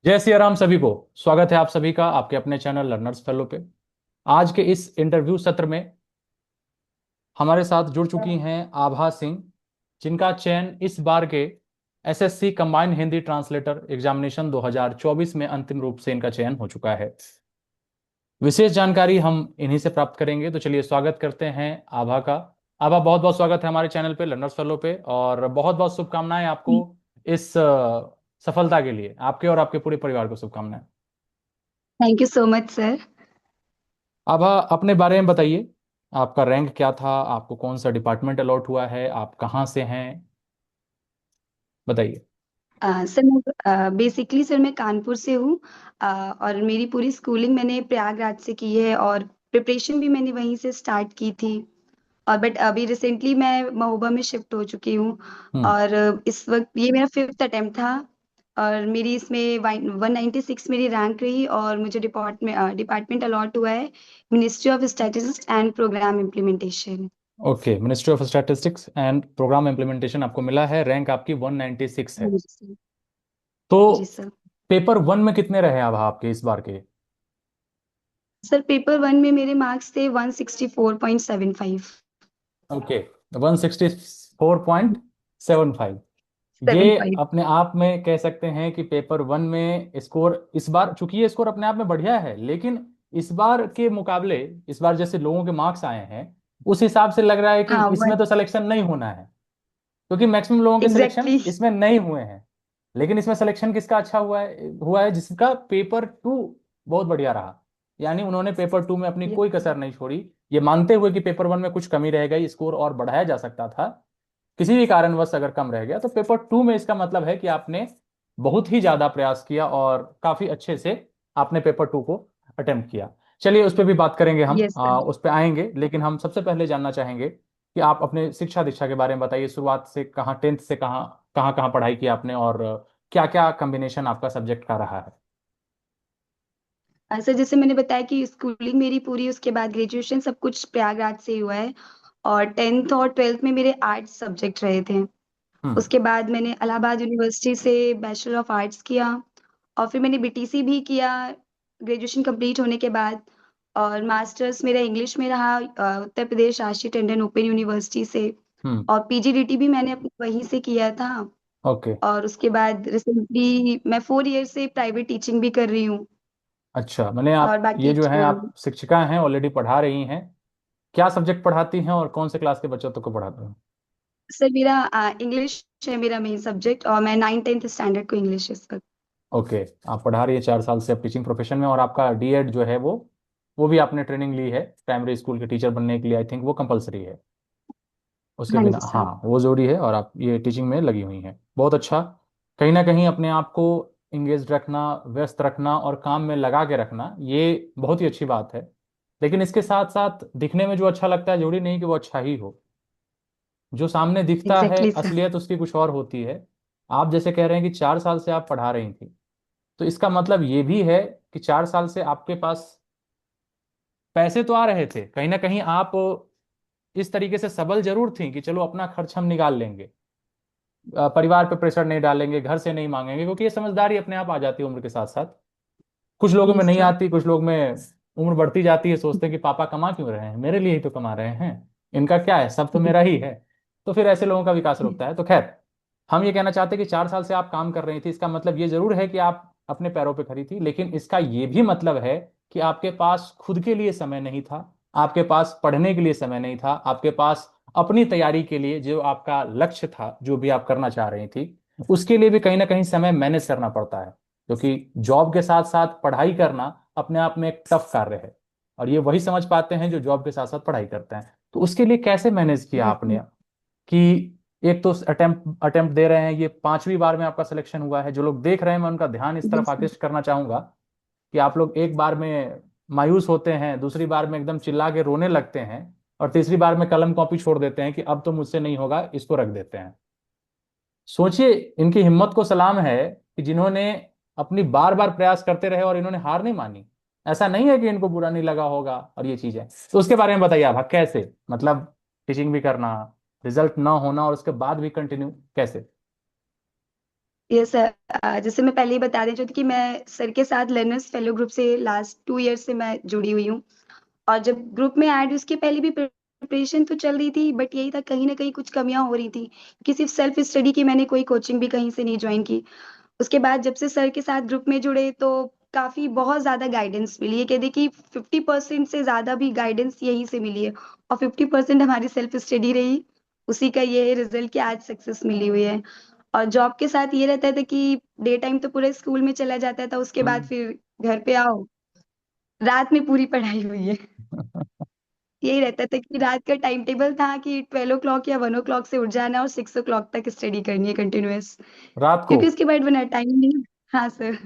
जय सिया राम सभी को। स्वागत है आप सभी का आपके अपने चैनल लर्नर्स फेलो पे। आज के इस इंटरव्यू सत्र में हमारे साथ जुड़ चुकी हैं आभा सिंह, जिनका चयन इस बार के SSC combined Hindi translator examination 2024 में अंतिम रूप से इनका चयन हो चुका है। विशेष जानकारी हम इन्हीं से प्राप्त करेंगे, तो चलिए स्वागत करते हैं आभा का। आभा, बहुत बहुत स्वागत है हमारे चैनल पे लर्नर्स फेलो पे, और बहुत बहुत शुभकामनाएं आपको इस सफलता के लिए। आपके और आपके पूरे परिवार को शुभकामनाएं। Thank you so much sir. अब अपने बारे में बताइए, आपका रैंक क्या था, आपको कौन सा डिपार्टमेंट अलॉट हुआ है, आप कहाँ से हैं, बताइए। सर मैं बेसिकली सर मैं कानपुर से हूँ। और मेरी पूरी स्कूलिंग मैंने प्रयागराज से की है और प्रिपरेशन भी मैंने वहीं से स्टार्ट की थी। और बट अभी रिसेंटली मैं महोबा में शिफ्ट हो चुकी हूँ। हम्म। और इस वक्त ये मेरा फिफ्थ अटेम्प्ट था। और मेरी इसमें 196 मेरी रैंक रही और मुझे डिपार्टमेंट अलॉट हुआ है ministry of statistics and programme implementation. Okay, ministry of statistics and programme implementation आपको मिला है, रैंक आपकी 196 है। जी सर। तो जी सर। पेपर वन में कितने रहे अब आपके इस बार के? सर पेपर वन में मेरे मार्क्स थे 164.75। ओके, 164.75। सेवन ये फाइव अपने आप में कह सकते हैं कि पेपर वन में स्कोर, इस बार चूंकि ये स्कोर अपने आप में बढ़िया है, लेकिन इस बार के मुकाबले, इस बार जैसे लोगों के मार्क्स आए हैं उस हिसाब से लग रहा है कि हाँ इसमें वन तो सिलेक्शन नहीं होना है, क्योंकि मैक्सिमम लोगों के सिलेक्शन एग्जैक्टली। इसमें नहीं हुए हैं। लेकिन इसमें सिलेक्शन किसका अच्छा हुआ है जिसका पेपर टू बहुत बढ़िया रहा। यानी उन्होंने पेपर टू में अपनी कोई कसर नहीं छोड़ी, ये मानते हुए कि पेपर वन में कुछ कमी रह गई, स्कोर और बढ़ाया जा सकता था, किसी भी कारणवश अगर कम रह गया, तो पेपर टू में इसका मतलब है कि आपने बहुत ही ज्यादा प्रयास किया और काफी अच्छे से आपने पेपर टू को अटेम्प्ट किया। चलिए उस पर भी बात करेंगे, हम यस सर। उस पर आएंगे, लेकिन हम सबसे पहले जानना चाहेंगे कि आप अपने शिक्षा दीक्षा के बारे में बताइए। शुरुआत से कहाँ, टेंथ से कहाँ कहाँ कहाँ पढ़ाई की आपने, और क्या क्या कॉम्बिनेशन आपका सब्जेक्ट का रहा है? सर जैसे मैंने बताया कि स्कूलिंग मेरी पूरी उसके बाद ग्रेजुएशन सब कुछ प्रयागराज से ही हुआ है। और टेंथ और ट्वेल्थ में मेरे आर्ट्स सब्जेक्ट रहे थे। हम्म। उसके बाद मैंने इलाहाबाद यूनिवर्सिटी से बैचलर ऑफ आर्ट्स किया। और फिर मैंने बीटीसी भी किया ग्रेजुएशन कंप्लीट होने के बाद। और मास्टर्स मेरा इंग्लिश में रहा उत्तर प्रदेश आशीष टंडन ओपन यूनिवर्सिटी से। हम्म। और पीजीडीटी भी मैंने अपनी वहीं से किया था। ओके। और उसके बाद रिसेंटली मैं 4 ईयर से प्राइवेट टीचिंग भी कर रही हूँ। अच्छा, मैंने और आप ये बाकी जो है, आप शिक्षिका हैं, ऑलरेडी पढ़ा रही हैं, क्या सब्जेक्ट पढ़ाती हैं और कौन से क्लास के बच्चों को पढ़ाती हैं? सर मेरा इंग्लिश है मेरा मेन सब्जेक्ट और मैं 9th 10th स्टैंडर्ड को इंग्लिश इसका। ओके, आप पढ़ा रही है 4 साल से अब टीचिंग प्रोफेशन में, और आपका डीएड जो है वो भी आपने ट्रेनिंग ली है प्राइमरी स्कूल के टीचर बनने के लिए, आई थिंक वो कंपलसरी है, उसके हाँ बिना, जी हाँ सर। वो जरूरी है, और आप ये टीचिंग में लगी हुई हैं, बहुत अच्छा। कहीं ना कहीं अपने आप को इंगेज रखना, व्यस्त रखना और काम में लगा के रखना, ये बहुत ही अच्छी बात है। लेकिन इसके साथ साथ दिखने में जो अच्छा लगता है जरूरी नहीं कि वो अच्छा ही हो। जो सामने दिखता है एग्जैक्टली सर। असलियत उसकी कुछ और होती है। आप जैसे कह रहे हैं कि 4 साल से आप पढ़ा रही थी, तो इसका मतलब ये भी है कि 4 साल से आपके पास पैसे तो आ रहे थे, कहीं ना कहीं आप इस तरीके से सबल जरूर थी कि चलो अपना खर्च हम निकाल लेंगे, परिवार पे प्रेशर नहीं डालेंगे, घर से नहीं मांगेंगे, क्योंकि ये समझदारी अपने आप आ जाती है उम्र के साथ साथ। कुछ लोगों में यस नहीं सर। आती, कुछ लोग में उम्र बढ़ती जाती है, सोचते हैं कि पापा कमा क्यों रहे हैं, मेरे लिए ही तो कमा रहे हैं, इनका क्या है, सब तो मेरा ही है। तो फिर ऐसे लोगों का विकास रुकता है। तो खैर, हम ये कहना चाहते हैं कि 4 साल से आप काम कर रही थी, इसका मतलब ये जरूर है कि आप अपने पैरों पे खड़ी थी, लेकिन इसका ये भी मतलब है कि आपके पास खुद के लिए समय नहीं था, आपके पास पढ़ने के लिए समय नहीं था, आपके पास अपनी तैयारी के लिए, जो आपका लक्ष्य था, जो भी आप करना चाह रही थी, उसके लिए भी कहीं ना कहीं समय मैनेज करना पड़ता है, क्योंकि जॉब के साथ साथ पढ़ाई करना अपने आप में एक टफ कार्य है। और ये वही समझ पाते हैं जो जॉब के साथ साथ पढ़ाई करते हैं। तो उसके लिए कैसे मैनेज किया आपने कि एक तो अटेम्प्ट अटेम्प्ट दे रहे हैं, ये पांचवी बार में आपका सिलेक्शन हुआ है, जो लोग देख रहे हैं मैं उनका ध्यान इस तरफ यस आकृष्ट करना चाहूंगा कि आप लोग एक बार में मायूस होते हैं, दूसरी बार में एकदम चिल्ला के रोने लगते हैं, और तीसरी बार में कलम कॉपी छोड़ देते हैं कि अब तो मुझससे नहीं होगा, इसको रख देते हैं। सोचिए, इनकी हिम्मत को सलाम है कि जिन्होंने अपनी बार बार प्रयास करते रहे और इन्होंने हार नहीं मानी। ऐसा नहीं है कि इनको बुरा नहीं लगा होगा और ये चीजें। तो उसके बारे में बताइए आप, कैसे, मतलब टीचिंग भी करना, रिजल्ट ना होना और उसके बाद भी कंटिन्यू कैसे? ये सर, जैसे मैं पहले ही बता दें चाहती कि मैं सर के साथ लर्नर्स फेलो ग्रुप से लास्ट 2 ईयर से मैं जुड़ी हुई हूँ। और जब ग्रुप में ऐड उसके पहले भी प्रिपरेशन तो चल रही थी, बट यही था कहीं ना कहीं कुछ कमियां हो रही थी कि सिर्फ सेल्फ स्टडी की मैंने कोई कोचिंग भी कहीं से नहीं ज्वाइन की। उसके बाद जब से सर के साथ ग्रुप में जुड़े तो काफी बहुत ज्यादा गाइडेंस मिली है। कह दे कि 50% से ज्यादा भी गाइडेंस यहीं से मिली है, और 50% हमारी सेल्फ स्टडी रही। उसी का ये रिजल्ट कि आज सक्सेस मिली हुई है। और जॉब के साथ ये रहता था कि डे टाइम तो पूरे स्कूल में चला जाता था, उसके बाद हम्म। फिर घर पे आओ, रात में पूरी पढ़ाई हुई है। यही रहता था कि रात का टाइम टेबल था कि 12 o'clock या 1 o'clock से उठ जाना और 6 o'clock तक स्टडी करनी है कंटिन्यूअस। रात को? क्योंकि उसके बाद बना टाइम नहीं। हाँ सर,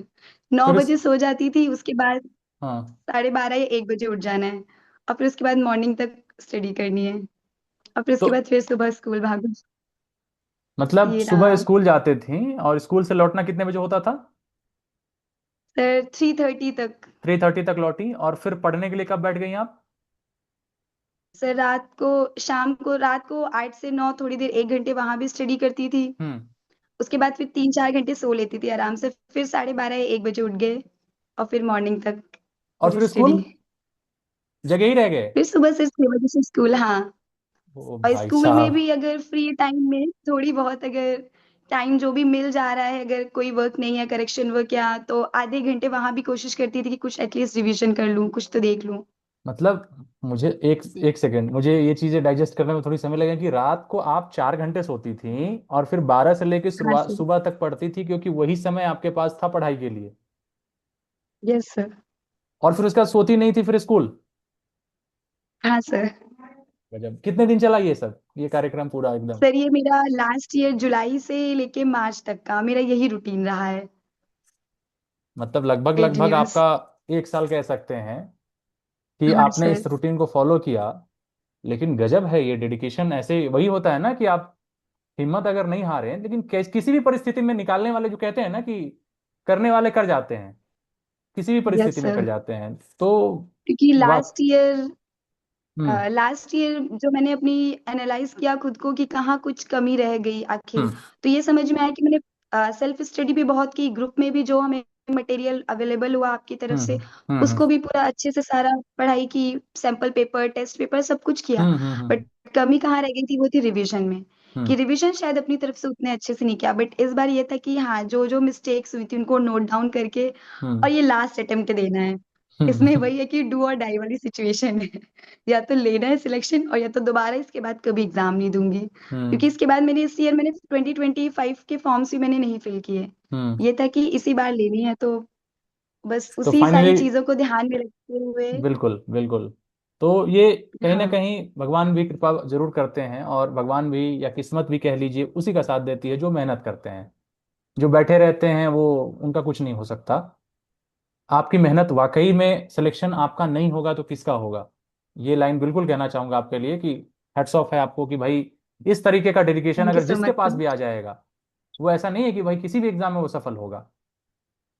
नौ फिर बजे सो जाती थी, उसके बाद हाँ, 12:30 या 1 बजे उठ जाना है, और फिर उसके बाद मॉर्निंग तक स्टडी करनी है, और फिर तो उसके बाद फिर सुबह स्कूल भागो। मतलब ये सुबह रहा। स्कूल जाते थी और स्कूल से लौटना कितने बजे होता था? सर 3:30 तक। 3:30 तक लौटी, और फिर पढ़ने के लिए कब बैठ गई आप? सर रात को 8 से 9 थोड़ी देर 1 घंटे वहां भी स्टडी करती थी। हम्म। उसके बाद फिर 3-4 घंटे सो लेती थी आराम से, फिर 12:30 या 1 बजे उठ गए, और फिर मॉर्निंग तक और पूरी फिर स्टडी। स्कूल जगह ही रह गए? फिर सुबह से 6 बजे से स्कूल, हाँ। ओ और भाई स्कूल में साहब। भी अगर फ्री टाइम में थोड़ी बहुत, अगर टाइम जो भी मिल जा रहा है, अगर कोई वर्क नहीं है, करेक्शन वर्क, या तो आधे घंटे वहां भी कोशिश करती थी कि कुछ एटलीस्ट रिवीजन कर लूं, कुछ तो देख लूं। मतलब मुझे एक एक सेकंड, मुझे ये चीजें डाइजेस्ट करने में थोड़ी समय लगेगा कि रात को आप 4 घंटे सोती थी और फिर 12 से लेकर हाँ शुरुआत सर। सुबह तक पढ़ती थी, क्योंकि वही समय आपके पास था पढ़ाई के लिए। Yes sir. और फिर उसके बाद सोती नहीं थी फिर स्कूल? हाँ सर। गजब। कितने दिन चला ये सब, ये कार्यक्रम पूरा एकदम? सर ये मेरा लास्ट ईयर जुलाई से लेके मार्च तक का मेरा यही रूटीन रहा है। मतलब लगभग 8 लगभग इयर्स। आपका 1 साल कह सकते हैं कि हाँ आपने सर। इस रूटीन को फॉलो किया। लेकिन गजब है ये डेडिकेशन। ऐसे वही होता है ना कि आप हिम्मत अगर नहीं हारे, लेकिन किसी भी परिस्थिति में निकालने वाले, जो कहते हैं ना कि करने वाले कर जाते हैं, किसी भी यस परिस्थिति में कर सर। जाते हैं। तो क्योंकि वाह। हम्म। लास्ट ईयर जो मैंने अपनी एनालाइज किया खुद को कि कहाँ कुछ कमी रह गई आखिर, हम्म। तो ये समझ में आया कि मैंने सेल्फ स्टडी भी बहुत की, ग्रुप में भी जो हमें मटेरियल अवेलेबल हुआ आपकी तरफ हम्म। से हम्म। उसको भी पूरा अच्छे से सारा पढ़ाई की, सैंपल पेपर, टेस्ट पेपर, सब कुछ किया। हम्म। हम्म। बट कमी कहाँ रह गई थी, वो थी रिवीजन में। हम्म। कि रिवीजन शायद अपनी तरफ से उतने अच्छे से नहीं किया, बट इस बार ये था कि हाँ, जो जो मिस्टेक्स हुई थी उनको नोट डाउन करके, और हम्म। ये लास्ट अटेम्प्ट देना है। इसमें हम्म। वही है कि डू और डाई वाली सिचुएशन है। या तो लेना है सिलेक्शन, और या तो दोबारा इसके बाद कभी एग्जाम नहीं दूंगी। क्योंकि हम्म। इसके बाद मैंने इस ईयर मैंने 2025 के फॉर्म्स भी मैंने नहीं फिल किए। हम्म। ये था कि इसी बार लेनी है, तो बस तो उसी सारी फाइनली, चीजों को ध्यान में रखते हुए। बिल्कुल बिल्कुल। तो ये कहीं ना हाँ। कहीं भगवान भी कृपा जरूर करते हैं, और भगवान भी या किस्मत भी कह लीजिए उसी का साथ देती है जो मेहनत करते हैं। जो बैठे रहते हैं वो, उनका कुछ नहीं हो सकता। आपकी मेहनत वाकई में, सिलेक्शन आपका नहीं होगा तो किसका होगा? ये लाइन बिल्कुल कहना चाहूंगा आपके लिए कि हेड्स ऑफ है आपको कि भाई, इस तरीके का डेडिकेशन थैंक यू अगर सो जिसके मच पास सर। भी आ जाएगा, वो ऐसा नहीं है कि भाई किसी भी एग्जाम में वो सफल होगा।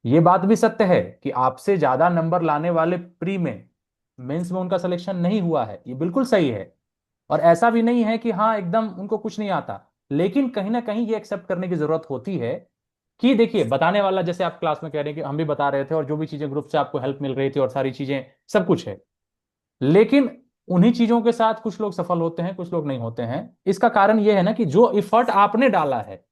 ये बात भी सत्य है कि आपसे ज्यादा नंबर लाने वाले प्री में, मेंस में उनका सिलेक्शन नहीं हुआ है, ये बिल्कुल सही है। और ऐसा भी नहीं है कि हाँ एकदम उनको कुछ नहीं आता। लेकिन कहीं ना कहीं ये एक्सेप्ट करने की जरूरत होती है कि देखिए, बताने वाला, जैसे आप क्लास में कह रहे हैं कि हम भी बता रहे थे, और जो भी चीजें ग्रुप से आपको हेल्प मिल रही थी और सारी चीजें, सब कुछ है। लेकिन उन्हीं चीजों के साथ कुछ लोग सफल होते हैं, कुछ लोग नहीं होते हैं। इसका कारण यह है ना कि जो इफर्ट आपने डाला है,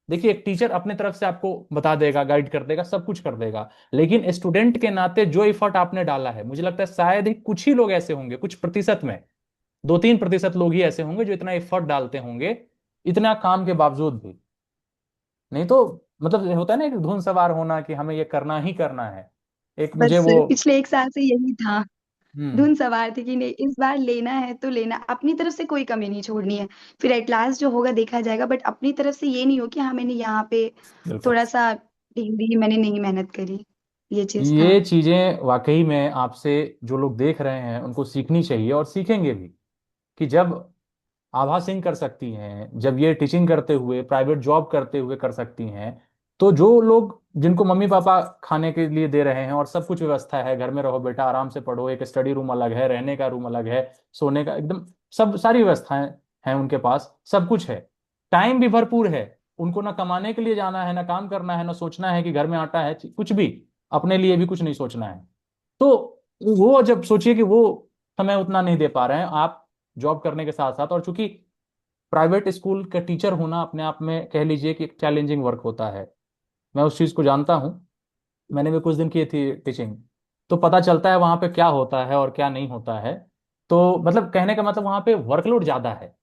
देखिए एक टीचर अपने तरफ से आपको बता देगा, गाइड कर देगा, सब कुछ कर देगा। लेकिन स्टूडेंट के नाते जो इफर्ट आपने डाला है, मुझे लगता है शायद ही कुछ ही लोग ऐसे होंगे, कुछ प्रतिशत में 2-3% लोग ही ऐसे होंगे जो इतना एफर्ट डालते होंगे, इतना काम के बावजूद भी। नहीं तो मतलब ये होता है ना, एक धुन सवार होना कि हमें ये करना ही करना है। एक मुझे बस वो। सर पिछले 1 साल से यही था, हम्म। धुन सवार थी कि नहीं, इस बार लेना है तो लेना, अपनी तरफ से कोई कमी नहीं छोड़नी है। फिर एट लास्ट जो होगा देखा जाएगा, बट अपनी तरफ से ये नहीं हो कि हाँ मैंने यहाँ पे बिल्कुल। थोड़ा सा ढील दी, मैंने नहीं मेहनत करी। ये चीज था। ये चीजें वाकई में आपसे जो लोग देख रहे हैं उनको सीखनी चाहिए, और सीखेंगे भी। कि जब आभा सिंह कर सकती हैं, जब ये टीचिंग करते हुए, प्राइवेट जॉब करते हुए कर सकती हैं, तो जो लोग, जिनको मम्मी पापा खाने के लिए दे रहे हैं और सब कुछ व्यवस्था है, घर में रहो बेटा आराम से पढ़ो, एक स्टडी रूम अलग है, रहने का रूम अलग है, सोने का एकदम सब सारी व्यवस्थाएं हैं उनके पास, सब कुछ है, टाइम भी भरपूर है, उनको ना कमाने के लिए जाना है, ना काम करना है, ना सोचना है कि घर में आटा है, कुछ भी अपने लिए भी कुछ नहीं सोचना है। तो वो जब सोचिए कि वो समय उतना नहीं दे पा रहे हैं आप जॉब करने के साथ साथ, और चूंकि प्राइवेट स्कूल का टीचर होना अपने आप में कह लीजिए कि एक चैलेंजिंग वर्क होता है, मैं उस चीज़ को जानता हूँ। मैंने भी कुछ दिन की थी टीचिंग, तो पता चलता है वहाँ पे क्या होता है और क्या नहीं होता है। तो मतलब कहने का मतलब वहाँ पे वर्कलोड ज़्यादा है।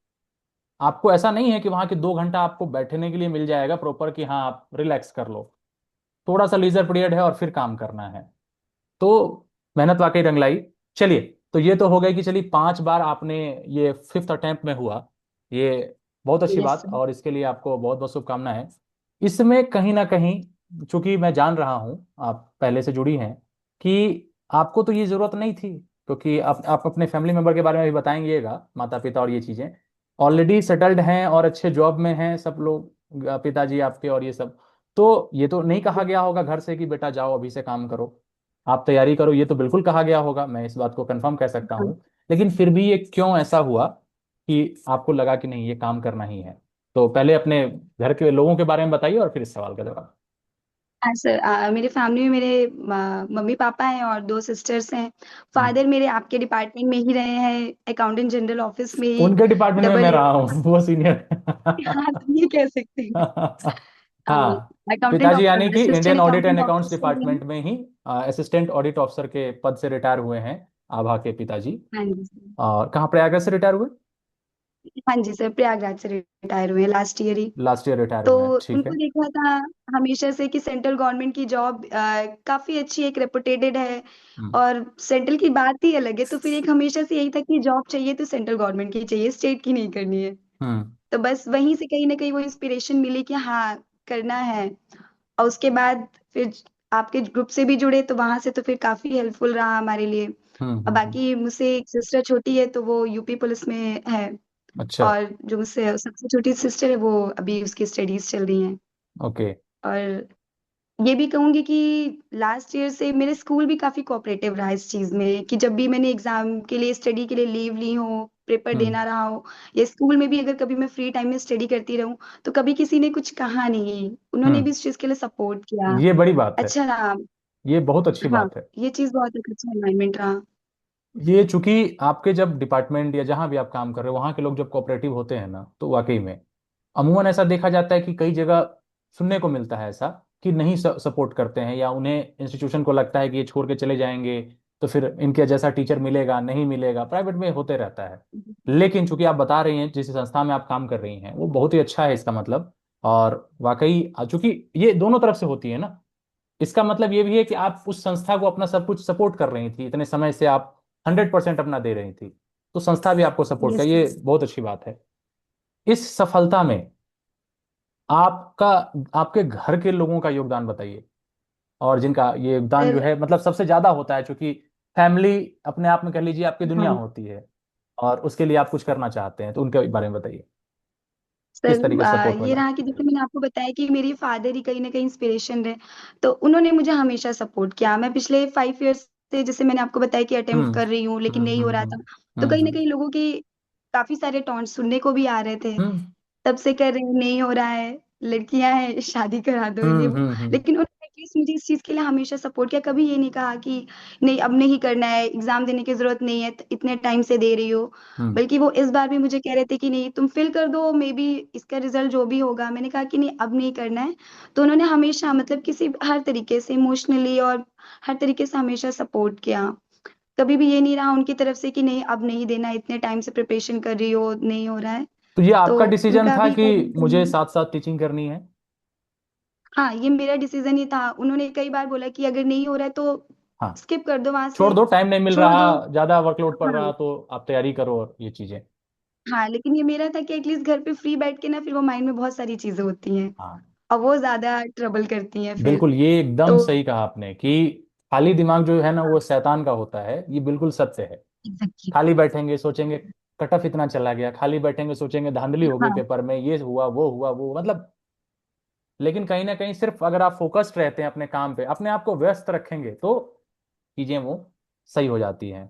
आपको ऐसा नहीं है कि वहाँ के 2 घंटा आपको बैठने के लिए मिल जाएगा प्रॉपर कि हाँ आप रिलैक्स कर लो, थोड़ा सा लीजर पीरियड है और फिर काम करना है। तो मेहनत वाकई रंग लाई। चलिए, तो ये तो हो गई कि चलिए 5 बार आपने, ये फिफ्थ अटेम्प्ट में हुआ, ये बहुत अच्छी यस बात, सर। और इसके लिए आपको बहुत बहुत शुभकामनाएं। इसमें कहीं ना कहीं, चूंकि मैं जान रहा हूं आप पहले से जुड़ी हैं, कि आपको तो ये जरूरत नहीं थी, क्योंकि आप अपने फैमिली मेंबर के बारे में भी बताएंगेगा, माता पिता और ये चीजें ऑलरेडी सेटल्ड हैं और अच्छे जॉब में हैं सब लोग, पिताजी आपके और ये सब। तो ये तो नहीं कहा गया होगा घर से कि बेटा जाओ अभी से काम करो, आप तैयारी करो, ये तो बिल्कुल कहा गया होगा, मैं इस बात को कंफर्म कह सकता हाँ। हूँ। लेकिन फिर भी ये क्यों ऐसा हुआ कि आपको लगा कि नहीं ये काम करना ही है? तो पहले अपने घर के लोगों के बारे में बताइए और फिर इस सवाल का जवाब। हाँ सर, मेरे फैमिली में मेरे मम्मी पापा हैं और दो सिस्टर्स हैं। हम्म। फादर मेरे आपके डिपार्टमेंट में ही रहे हैं, अकाउंटेंट जनरल ऑफिस में ही उनके डिपार्टमेंट में मैं डबल। रहा हूँ वो सीनियर। हाँ, तो ये कह सकते हैं। हाँ, अकाउंटेंट, पिताजी यानी कि Indian assistant audit and accountant accounts office में ही डिपार्टमेंट में ही असिस्टेंट ऑडिट ऑफिसर के पद से रिटायर हुए हैं, आभा के पिताजी। हैं। हाँ जी सर। और कहाँ, प्रयागराज से रिटायर हुए? हाँ जी सर, प्रयागराज से रिटायर हुए लास्ट ईयर ही। लास्ट ईयर रिटायर तो हुए हैं, ठीक है। उनको देखा था हमेशा से कि सेंट्रल गवर्नमेंट की जॉब काफी अच्छी, एक रेपुटेटेड है। हम्म। और सेंट्रल की बात ही अलग है, तो फिर एक हमेशा से यही था कि जॉब चाहिए तो सेंट्रल गवर्नमेंट की चाहिए, स्टेट की नहीं करनी है। हम्म। तो बस वहीं से कहीं ना कहीं वो इंस्पिरेशन मिली कि हाँ, करना है। और उसके बाद फिर आपके ग्रुप से भी जुड़े, तो वहां से तो फिर काफी हेल्पफुल रहा हमारे लिए। और हम्म। बाकी मुझसे एक सिस्टर छोटी है, तो वो यूपी पुलिस में है। अच्छा। और जो मुझसे सबसे छोटी सिस्टर है, वो अभी उसकी स्टडीज चल रही हैं। ओके। और ये भी कहूंगी कि लास्ट ईयर से मेरे स्कूल भी काफी कोऑपरेटिव रहा इस चीज में, कि जब भी मैंने एग्जाम के लिए, स्टडी के लिए लीव ली हो, पेपर हम्म। देना रहा हो, या स्कूल में भी अगर कभी मैं फ्री टाइम में स्टडी करती रहूं, तो कभी किसी ने कुछ कहा नहीं, उन्होंने भी हम्म। इस चीज के लिए सपोर्ट किया। ये बड़ी बात है, अच्छा रहा। ये बहुत अच्छी हाँ, बात है। ये चीज बहुत एक अच्छा एनवायरमेंट रहा। ये चूंकि आपके जब डिपार्टमेंट या जहां भी आप काम कर रहे हो वहां के लोग जब कोऑपरेटिव होते हैं ना, तो वाकई में अमूमन ऐसा देखा जाता है कि कई जगह सुनने को मिलता है ऐसा कि नहीं सपोर्ट करते हैं, या उन्हें इंस्टीट्यूशन को लगता है कि ये छोड़ के चले जाएंगे तो फिर इनके जैसा टीचर मिलेगा नहीं मिलेगा, प्राइवेट में होते रहता है। लेकिन चूंकि आप बता रही हैं जिस संस्था में आप काम कर रही हैं वो बहुत ही अच्छा है इसका मतलब, और वाकई चूंकि ये दोनों तरफ से होती है ना, इसका मतलब ये भी है कि आप उस संस्था को अपना सब कुछ सपोर्ट कर रही थी, इतने समय से आप 100% अपना दे रही थी, तो संस्था भी आपको सपोर्ट कर, यस ये बहुत अच्छी बात है। इस सफलता में आपका, आपके घर के लोगों का योगदान बताइए, और जिनका ये योगदान जो सर। है मतलब सबसे ज्यादा होता है, क्योंकि फैमिली अपने आप में कह लीजिए आपकी दुनिया हाँ होती है, और उसके लिए आप कुछ करना चाहते हैं, तो उनके बारे में बताइए किस सर, तरीके से सपोर्ट ये मिला। रहा कि जैसे मैंने आपको बताया कि मेरे फादर ही कहीं ना कहीं इंस्पिरेशन रहे। तो उन्होंने मुझे हमेशा सपोर्ट किया। मैं पिछले 5 इयर्स से, जैसे मैंने आपको बताया, कि अटेम्प्ट हम्म। कर रही हूँ लेकिन हम्म। नहीं हो रहा था। तो कहीं ना हम्म। कहीं लोगों के काफी सारे टॉन्ट सुनने को भी आ रहे थे। हम्म। तब से कर रही हूँ, नहीं हो रहा है, लड़कियां हैं, शादी करा दो, ये वो। हम्म। लेकिन उन्होंने एटलीस्ट मुझे इस चीज के लिए हमेशा सपोर्ट किया, कभी ये नहीं कहा कि नहीं अब नहीं करना है, एग्जाम देने की जरूरत नहीं है, इतने टाइम से दे रही हो। हम्म। बल्कि वो इस बार भी मुझे कह रहे थे कि नहीं, तुम फिल कर दो, मे बी इसका रिजल्ट जो भी होगा। मैंने कहा कि नहीं, अब नहीं करना है। तो उन्होंने हमेशा, मतलब किसी हर तरीके से, इमोशनली और हर तरीके से हमेशा सपोर्ट किया। कभी भी ये नहीं रहा उनकी तरफ से कि नहीं अब नहीं देना, इतने टाइम से प्रिपरेशन कर रही हो, नहीं हो रहा है। तो ये तो आपका डिसीजन उनका था भी कि कहीं ना मुझे कहीं। साथ साथ टीचिंग करनी है? हाँ, ये मेरा डिसीजन ही था। उन्होंने कई बार बोला कि अगर नहीं हो रहा है तो हाँ, स्किप कर दो वहां छोड़ से, दो, टाइम नहीं मिल छोड़ रहा, दो। ज्यादा वर्कलोड पड़ हाँ। रहा तो आप तैयारी करो और ये चीजें। हाँ, लेकिन ये मेरा था कि एटलीस्ट घर पे फ्री बैठ के ना, फिर वो माइंड में बहुत सारी चीजें होती हैं हाँ, और वो ज्यादा ट्रबल करती हैं फिर। बिल्कुल, ये एकदम तो सही कहा आपने कि खाली दिमाग जो है ना वो शैतान का होता है, ये बिल्कुल सत्य है। एग्जैक्टली। खाली बैठेंगे सोचेंगे कटअफ इतना चला गया, खाली बैठेंगे सोचेंगे धांधली हो गई हाँ। पेपर में, ये हुआ वो मतलब। लेकिन कहीं ना कहीं सिर्फ अगर आप फोकस्ड रहते हैं अपने काम पे, अपने आप को व्यस्त रखेंगे, तो चीजें वो सही हो जाती हैं।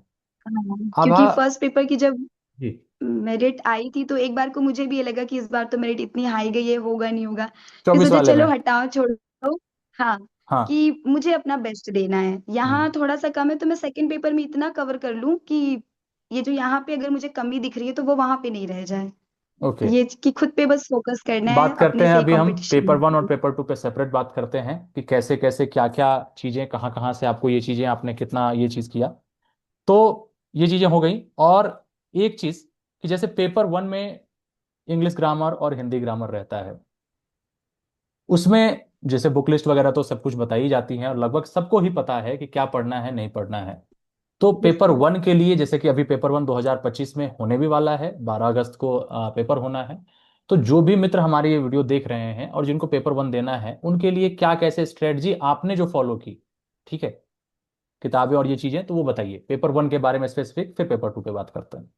हाँ, अब क्योंकि फर्स्ट पेपर की जब जी। मेरिट आई थी, तो एक बार को मुझे भी ये लगा कि इस बार तो मेरिट इतनी हाई गई है, होगा नहीं होगा। फिर 24 सोचा वाले में। चलो हटाओ छोड़ो। हाँ, हाँ। कि मुझे अपना बेस्ट देना है, हम्म। यहाँ थोड़ा सा कम है तो मैं सेकंड पेपर में इतना कवर कर लूं कि ये जो यहाँ पे अगर मुझे कमी दिख रही है तो वो वहां पे नहीं रह जाए। ओके। ये कि खुद पे बस फोकस करना है, बात करते अपने हैं से ही अभी हम पेपर कंपटीशन। वन और पेपर टू पे सेपरेट बात करते हैं कि कैसे कैसे क्या क्या चीजें कहाँ कहाँ से आपको ये चीजें आपने कितना ये चीज किया। तो ये चीजें हो गई। और एक चीज कि जैसे पेपर वन में इंग्लिश ग्रामर और हिंदी ग्रामर रहता है, उसमें जैसे बुक लिस्ट वगैरह तो सब कुछ बताई जाती है और लगभग सबको ही पता है कि क्या पढ़ना है नहीं पढ़ना है। तो पेपर वन के लिए जैसे कि अभी पेपर वन 2025 में होने भी वाला है, 12 अगस्त को पेपर होना है। तो जो भी मित्र हमारी ये वीडियो देख रहे हैं और जिनको पेपर वन देना है उनके लिए क्या कैसे स्ट्रेटजी आपने जो फॉलो की, ठीक है, किताबें और ये चीजें, तो वो बताइए पेपर वन के बारे में स्पेसिफिक, फिर पेपर टू पे बात करते हैं।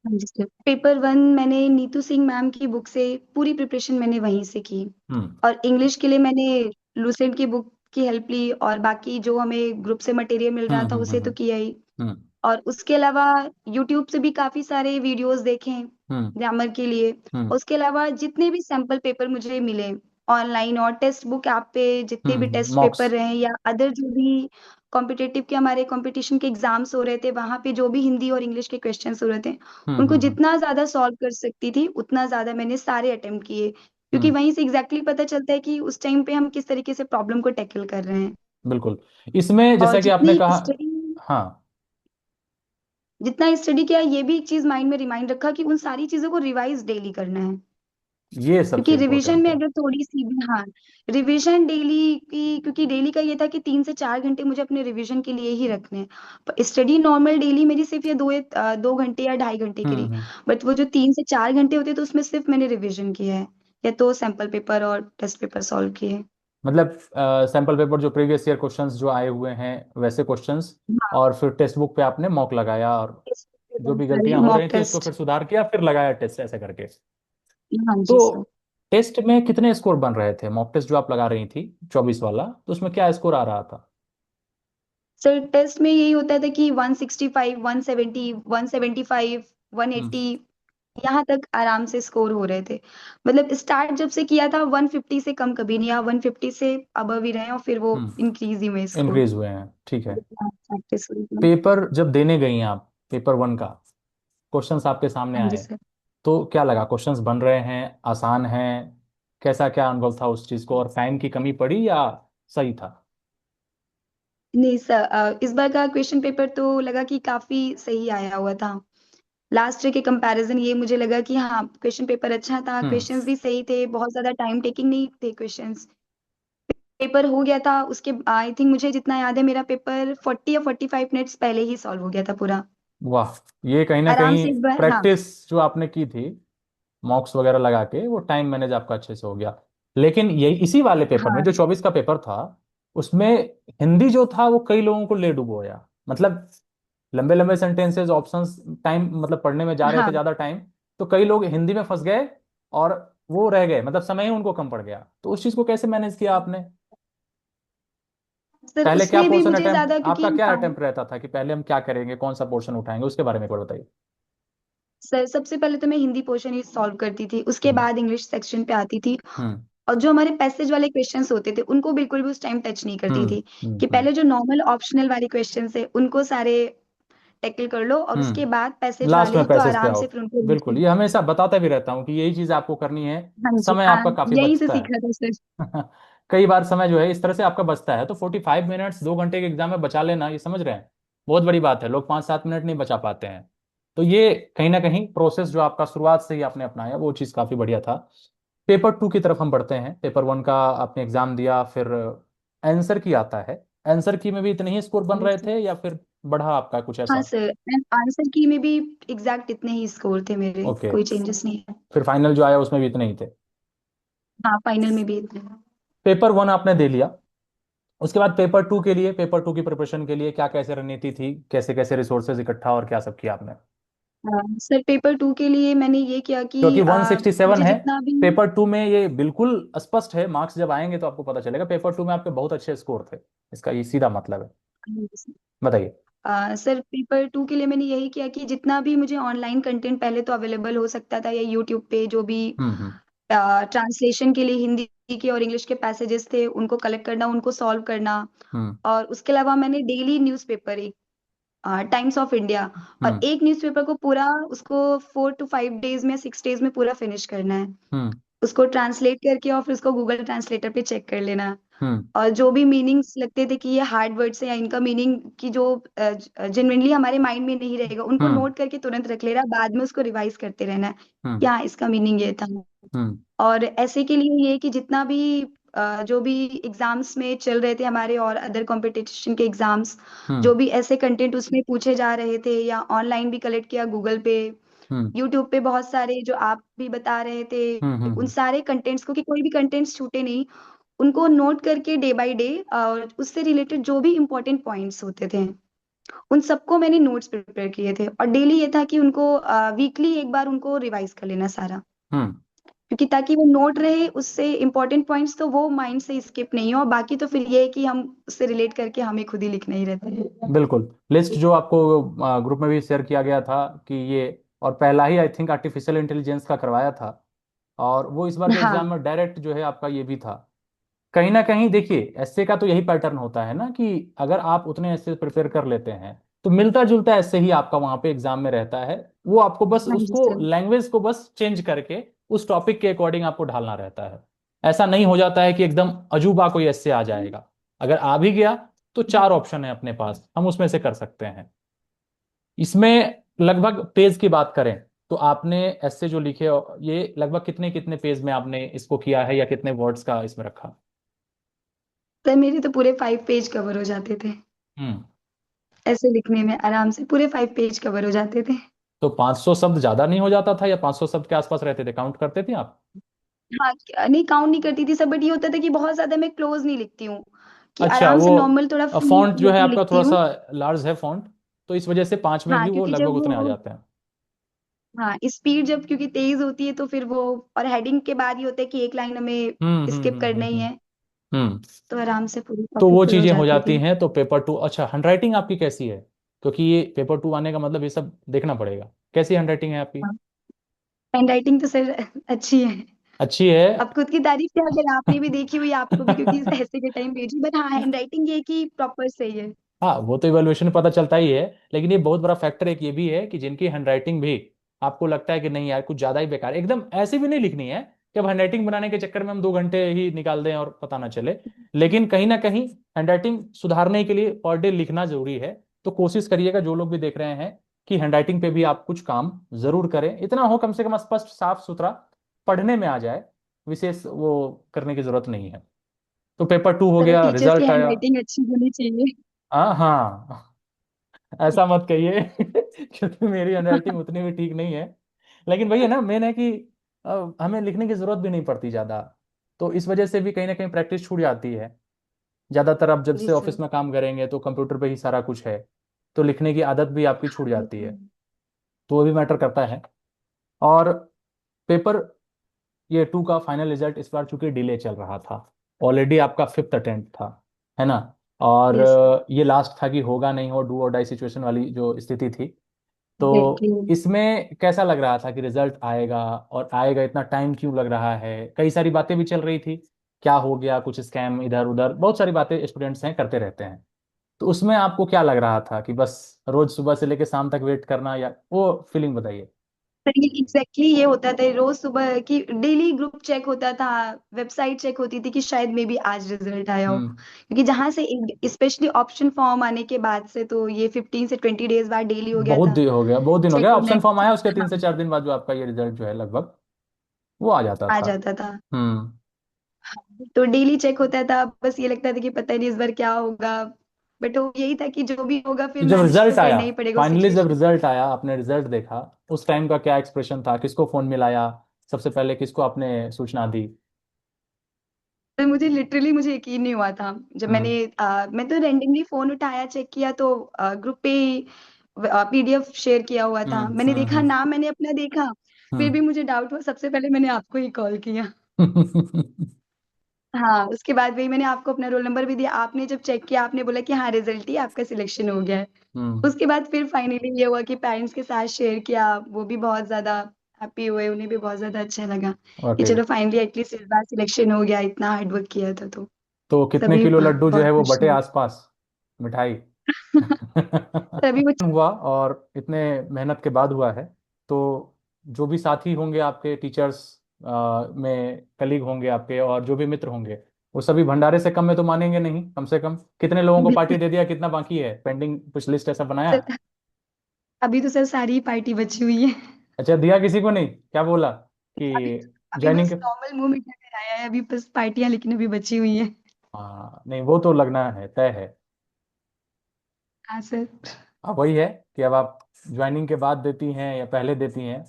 हाँ जी सर, पेपर वन मैंने नीतू सिंह मैम की बुक से पूरी प्रिपरेशन मैंने वहीं से की। हम्म। और इंग्लिश के लिए मैंने लुसेंट की बुक की हेल्प ली, और बाकी जो हमें ग्रुप से मटेरियल मिल रहा था उसे तो किया ही। हम्म। और उसके अलावा यूट्यूब से भी काफी सारे वीडियोस देखे हम्म। ग्रामर के लिए। हम्म। उसके अलावा जितने भी सैंपल पेपर मुझे मिले ऑनलाइन, और टेक्स्ट बुक ऐप पे जितने भी टेस्ट मॉक्स। पेपर रहे या अदर जो भी कॉम्पिटेटिव के हमारे कंपटीशन के एग्जाम्स हो रहे थे, वहां पे जो भी हिंदी और इंग्लिश के क्वेश्चंस हो रहे थे, उनको हम्म। जितना ज्यादा सॉल्व कर सकती थी उतना ज्यादा मैंने सारे अटेम्प्ट किए, क्योंकि हम्म। वहीं से एग्जैक्टली पता चलता है कि उस टाइम पे हम किस तरीके से प्रॉब्लम को टैकल कर रहे हैं। बिल्कुल। इसमें और जैसा कि आपने जितनी कहा। स्टडी हाँ। जितना स्टडी किया, ये भी एक चीज माइंड में रिमाइंड रखा कि उन सारी चीजों को रिवाइज डेली करना है। ये सबसे क्योंकि रिवीजन इम्पोर्टेंट में है। अगर थोड़ी सी भी, हाँ, रिवीजन डेली की, क्योंकि डेली का ये था कि 3 से 4 घंटे मुझे अपने रिवीजन के लिए ही रखने हैं। पर स्टडी नॉर्मल डेली मेरी सिर्फ ये 2 घंटे या 2.5 घंटे की रही। हम्म। बट वो जो 3 से 4 घंटे होते तो उसमें सिर्फ मैंने रिवीजन किया है, या तो सैंपल पेपर और टेस्ट पेपर सॉल्व किए। मतलब सैंपल पेपर जो प्रीवियस ईयर क्वेश्चंस जो आए हुए हैं वैसे क्वेश्चंस, हाँ, और फिर टेक्स्ट बुक पे आपने मॉक लगाया और टेस्ट जो पेपर भी सारे गलतियां हो रही मॉक थी उसको टेस्ट। फिर सुधार किया, फिर लगाया टेस्ट ऐसे करके। हाँ तो जी सर। टेस्ट में कितने स्कोर बन रहे थे? मॉक टेस्ट जो आप लगा रही थी 24 वाला, तो उसमें क्या स्कोर आ रहा था? सर टेस्ट में यही होता था कि 165, 170, 175, वन हम्म। एट्टी यहाँ तक आराम से स्कोर हो रहे थे। मतलब स्टार्ट जब से किया था 150 से कम कभी नहीं, या 150 से अबव ही रहे, और फिर वो हम्म। इंक्रीज ही हुए स्कोर। इंक्रीज हुए हैं, ठीक है। प्रैक्टिस हुई तो। पेपर जब देने गई हैं आप, पेपर वन का क्वेश्चंस आपके सामने हाँ जी आए, सर। तो क्या लगा? क्वेश्चंस बन रहे हैं, आसान हैं? कैसा क्या अनुभव था उस चीज को, और टाइम की कमी पड़ी या सही था? नहीं सर, इस बार का क्वेश्चन पेपर तो लगा कि काफी सही आया हुआ था। लास्ट ईयर के कंपैरिजन ये मुझे लगा कि हाँ, क्वेश्चन पेपर अच्छा था, हम्म। क्वेश्चंस भी सही थे, बहुत ज्यादा टाइम टेकिंग नहीं थे क्वेश्चंस। पेपर हो गया था उसके, आई थिंक मुझे जितना याद है मेरा पेपर 40 या 45 मिनट्स पहले ही सॉल्व हो गया था पूरा। वाह। ये कहीं ना आराम कहीं से, एक बार, हाँ। प्रैक्टिस जो आपने की थी मॉक्स वगैरह लगा के, वो टाइम मैनेज आपका अच्छे से हो गया। लेकिन ये इसी वाले पेपर में हाँ, जो 24 का पेपर था, उसमें हिंदी जो था वो कई लोगों को ले डुबोया। मतलब लंबे लंबे सेंटेंसेस, ऑप्शंस, टाइम, मतलब पढ़ने में जा रहे थे हाँ ज्यादा टाइम, तो कई लोग हिंदी में फंस गए और वो रह गए, मतलब समय ही उनको कम पड़ गया। तो उस चीज को कैसे मैनेज किया आपने? सर, पहले क्या उसमें भी पोर्शन मुझे अटेम्प्ट, ज्यादा, आपका क्योंकि क्या हाँ, अटेम्प्ट रहता था कि पहले हम क्या करेंगे, कौन सा पोर्शन उठाएंगे, उसके बारे में एक बार बताइए। सर सबसे पहले तो मैं हिंदी पोर्शन ही सॉल्व करती थी, उसके हम्म। बाद इंग्लिश सेक्शन पे आती थी। हम्म। और जो हमारे पैसेज वाले क्वेश्चंस होते थे उनको बिल्कुल भी उस टाइम टच नहीं करती हम्म। थी, कि पहले जो नॉर्मल ऑप्शनल वाले क्वेश्चंस है उनको सारे टैकल कर लो, और उसके बाद हम्म। पैसेज लास्ट वाले में हो तो पैसेज पे आराम आओ। से फिर उनको read बिल्कुल, करो। ये हमेशा बताता भी रहता हूँ कि यही चीज आपको करनी है। हाँ जी, समय हाँ, आपका काफी यही से बचता सीखा था सर। है। कई बार समय जो है इस तरह से आपका बचता है, तो 45 मिनट्स 2 घंटे के एग्जाम में बचा लेना, ये समझ रहे हैं, बहुत बड़ी बात है। लोग 5-7 मिनट नहीं बचा पाते हैं। तो ये कहीं ना कहीं प्रोसेस जो आपका शुरुआत से ही आपने अपनाया, वो चीज़ काफ़ी बढ़िया था। पेपर टू की तरफ हम बढ़ते हैं। पेपर वन का आपने एग्जाम दिया, फिर आंसर की आता है। आंसर की में भी इतने ही स्कोर बन रहे थे या फिर बढ़ा आपका कुछ हाँ ऐसा? सर, आंसर की में भी एग्जैक्ट इतने ही स्कोर थे मेरे, ओके। कोई चेंजेस नहीं है। फिर फाइनल जो आया उसमें भी इतने ही थे? हाँ, फाइनल में भी इतने। पेपर वन आपने दे लिया, उसके बाद पेपर टू के लिए, पेपर टू की प्रिपरेशन के लिए क्या कैसे रणनीति थी, कैसे कैसे रिसोर्सेज इकट्ठा और क्या सब किया आपने? सर, पेपर टू के लिए मैंने ये किया कि क्योंकि 167 मुझे है जितना भी, पेपर टू में, ये बिल्कुल स्पष्ट है। मार्क्स जब आएंगे तो आपको पता चलेगा, पेपर टू में आपके बहुत अच्छे स्कोर थे, इसका ये सीधा मतलब है। बताइए। सर पेपर 2 के लिए मैंने यही किया कि जितना भी मुझे ऑनलाइन कंटेंट पहले तो अवेलेबल हो सकता था या यूट्यूब पे जो भी हम्म। ट्रांसलेशन के लिए हिंदी के और इंग्लिश के पैसेजेस थे उनको कलेक्ट करना, उनको सॉल्व करना। हम्म। और उसके अलावा मैंने डेली न्यूज़पेपर, एक टाइम्स ऑफ इंडिया, और हम्म। एक न्यूज़पेपर को पूरा, उसको 4 to 5 डेज में, 6 डेज में पूरा फिनिश करना है। हम्म। उसको ट्रांसलेट करके और फिर उसको गूगल ट्रांसलेटर पे चेक कर लेना। हम्म। और जो भी मीनिंग्स लगते थे कि ये हार्ड वर्ड्स है या इनका मीनिंग की जो जेन्युइनली हमारे माइंड में नहीं रहेगा, उनको हम्म। नोट करके तुरंत रख लेना, बाद में उसको रिवाइज करते रहना है कि हम्म। हाँ इसका मीनिंग ये था। हम्म। और ऐसे के लिए ये कि जितना भी जो भी एग्जाम्स में चल रहे थे हमारे और अदर कंपटीशन के एग्जाम्स, हम्म। जो भी ऐसे कंटेंट उसमें पूछे जा रहे थे या ऑनलाइन भी कलेक्ट किया गूगल पे, हम्म। यूट्यूब पे बहुत सारे जो आप भी बता रहे हम्म। थे, उन सारे कंटेंट्स को, कि कोई भी कंटेंट्स छूटे नहीं, उनको नोट करके डे बाय डे, और उससे रिलेटेड जो भी इम्पोर्टेंट पॉइंट्स होते थे उन सबको मैंने नोट्स प्रिपेयर किए थे। और डेली ये था कि उनको वीकली एक बार उनको रिवाइज कर लेना सारा, हम्म। क्योंकि ताकि वो नोट रहे, उससे इम्पोर्टेंट पॉइंट्स तो वो माइंड से स्किप नहीं हो, बाकी तो फिर ये है कि हम उससे रिलेट करके हमें खुद ही लिखना ही रहता है। बिल्कुल। लिस्ट जो आपको ग्रुप में भी शेयर किया गया था कि ये, और पहला ही आई थिंक आर्टिफिशियल इंटेलिजेंस का करवाया था, और वो इस बार के एग्जाम हाँ, में डायरेक्ट जो है आपका ये भी था। कहीं ना कहीं देखिए, ऐसे का तो यही पैटर्न होता है ना कि अगर आप उतने ऐसे प्रिपेयर कर लेते हैं तो मिलता जुलता ऐसे ही आपका वहां पे एग्जाम में रहता है। वो आपको बस हाँ जी उसको सर। लैंग्वेज को बस चेंज करके उस टॉपिक के अकॉर्डिंग आपको ढालना रहता है। ऐसा नहीं हो जाता है कि एकदम अजूबा कोई ऐसे आ जाएगा। अगर आ भी गया तो चार ऑप्शन है अपने पास, हम उसमें से कर सकते हैं। इसमें लगभग पेज की बात करें तो आपने ऐसे जो लिखे, ये लगभग कितने कितने पेज में आपने इसको किया है, या कितने वर्ड्स का इसमें रखा? सर मेरे तो पूरे 5 पेज कवर हो जाते थे, हम्म। ऐसे लिखने में आराम से पूरे 5 पेज कवर हो जाते थे। तो 500 शब्द ज्यादा नहीं हो जाता था, या 500 शब्द के आसपास रहते थे? काउंट करते थे आप? हाँ, नहीं काउंट नहीं करती थी सब, बट ये होता था कि बहुत ज्यादा मैं क्लोज नहीं लिखती हूँ, कि अच्छा, आराम वो से नॉर्मल थोड़ा फ्री फॉन्ट जो है होके आपका लिखती थोड़ा सा हूँ। लार्ज है फॉन्ट, तो इस वजह से 5 में हाँ भी वो क्योंकि लगभग जब उतने आ वो, जाते हैं। हाँ स्पीड जब क्योंकि तेज होती है तो फिर वो, और हेडिंग के बाद ये होता है कि एक लाइन हमें हम्म। हम्म। स्किप करना ही है, हम्म। तो आराम से पूरी तो टॉपिक वो फिल हो चीजें हो जाती जाती थी। हैं। तो पेपर टू, अच्छा हैंडराइटिंग आपकी कैसी है? क्योंकि ये पेपर टू आने का मतलब ये सब देखना पड़ेगा। कैसी हैंडराइटिंग है आपकी? हैंड राइटिंग तो सर अच्छी है। अच्छी है। अब खुद की तारीफ क्या, अगर आपने भी देखी हुई आपको भी, क्योंकि ऐसे के टाइम भेजी, बट हाँ हैंड राइटिंग ये कि प्रॉपर सही है। हाँ, वो तो इवैल्यूएशन में पता चलता ही है। लेकिन ये बहुत बड़ा फैक्टर एक ये भी है कि जिनकी हैंडराइटिंग भी आपको लगता है कि नहीं यार कुछ ज्यादा ही बेकार, एकदम ऐसे भी नहीं लिखनी है कि अब हैंडराइटिंग बनाने के चक्कर में हम 2 घंटे ही निकाल दें और पता ना चले। लेकिन कहीं ना कहीं हैंडराइटिंग सुधारने के लिए पर डे लिखना जरूरी है। तो कोशिश करिएगा जो लोग भी देख रहे हैं कि हैंडराइटिंग पे भी आप कुछ काम जरूर करें, इतना हो कम से कम स्पष्ट साफ सुथरा पढ़ने में आ जाए। विशेष वो करने की जरूरत नहीं है। तो पेपर टू हो सर गया, टीचर्स की रिजल्ट हैंड आया। राइटिंग अच्छी होनी चाहिए। हाँ हाँ, ऐसा मत कहिए क्योंकि मेरी हैंडराइटिंग उतनी भी ठीक नहीं है। लेकिन वही है ना, मेन है कि हमें लिखने की जरूरत भी नहीं पड़ती ज्यादा। तो इस वजह से भी कहीं ना कहीं प्रैक्टिस छूट जाती है। ज्यादातर आप जब जी से ऑफिस सर। में काम करेंगे तो कंप्यूटर पे ही सारा कुछ है, तो लिखने की आदत भी आपकी छूट हाँ, जाती है। तो वो भी मैटर करता है। और पेपर ये टू का फाइनल रिजल्ट इस बार चूंकि डिले चल रहा था, ऑलरेडी आपका फिफ्थ अटेम्प्ट था, है ना? और यस। ये लास्ट था कि होगा नहीं हो, डू और डाई सिचुएशन वाली जो स्थिति थी। तो एग्जैक्टली। इसमें कैसा लग रहा था कि रिजल्ट आएगा, और आएगा इतना टाइम क्यों लग रहा है? कई सारी बातें भी चल रही थी, क्या हो गया, कुछ स्कैम इधर उधर, बहुत सारी बातें स्टूडेंट्स हैं करते रहते हैं। तो उसमें आपको क्या लग रहा था कि बस रोज सुबह से लेकर शाम तक वेट करना, या वो फीलिंग बताइए। सर ये एग्जैक्टली ये होता था, रोज सुबह की डेली ग्रुप चेक होता था, वेबसाइट चेक होती थी कि शायद मे बी आज रिजल्ट आया हो, हम्म। क्योंकि जहां से स्पेशली ऑप्शन फॉर्म आने के बाद से तो ये 15 से 20 डेज बाद डेली हो गया बहुत था दिन हो गया, बहुत दिन हो चेक गया। होना। ऑप्शन फॉर्म आया उसके तीन हाँ, से चार दिन बाद जो आपका ये रिजल्ट जो है लगभग वो आ जाता आ था। जाता था। हम्म। तो डेली चेक होता था, बस ये लगता था कि पता नहीं इस बार क्या होगा, बट वो यही था कि जो भी होगा तो फिर जब मैनेज तो रिजल्ट आया, करना ही पड़ेगा उस फाइनली जब सिचुएशन। रिजल्ट आया, आपने रिजल्ट देखा, उस टाइम का क्या एक्सप्रेशन था? किसको फोन मिलाया सबसे पहले, किसको आपने सूचना दी? तो मुझे लिटरली मुझे यकीन नहीं हुआ था जब हम्म। मैं तो रैंडमली फोन उठाया, चेक किया तो ग्रुप पे पीडीएफ शेयर किया हुआ था, हम्म। मैंने देखा हम्म। नाम, मैंने अपना देखा, फिर हम्म। भी मुझे डाउट हुआ, सबसे पहले मैंने आपको ही कॉल किया। हम्म। हाँ, उसके बाद वही मैंने आपको अपना रोल नंबर भी दिया, आपने जब चेक किया आपने बोला कि हाँ रिजल्ट ही आपका सिलेक्शन हो गया है। हम्म। उसके बाद फिर फाइनली ये हुआ कि पेरेंट्स के साथ शेयर किया, वो भी बहुत ज्यादा हैप्पी हुए, उन्हें भी बहुत ज्यादा अच्छा लगा कि ओके। चलो फाइनली एटलीस्ट इस बार सिलेक्शन हो गया, इतना हार्ड वर्क किया था तो तो कितने सभी किलो लड्डू जो है बहुत वो खुश बटे हुए। आसपास, मिठाई? सभी वो हुआ, और इतने मेहनत के बाद हुआ है, तो जो भी साथी होंगे आपके, टीचर्स में कलीग होंगे आपके, और जो भी मित्र होंगे, वो सभी भंडारे से कम में तो मानेंगे नहीं। कम से कम कितने लोगों को पार्टी बिल्कुल दे दिया, कितना बाकी है पेंडिंग, कुछ लिस्ट ऐसा बनाया? सर, अभी तो सर सारी पार्टी बची हुई है। अच्छा, दिया किसी को नहीं? क्या बोला अभी कि अभी ज्वाइनिंग बस के? नॉर्मल मुंह मीठा कराया है, अभी बस पार्टियां लेकिन अभी बची हुई है। हाँ नहीं, वो तो लगना है, तय है। हाँ सर। अब वही है कि अब आप ज्वाइनिंग के बाद देती हैं या पहले देती हैं?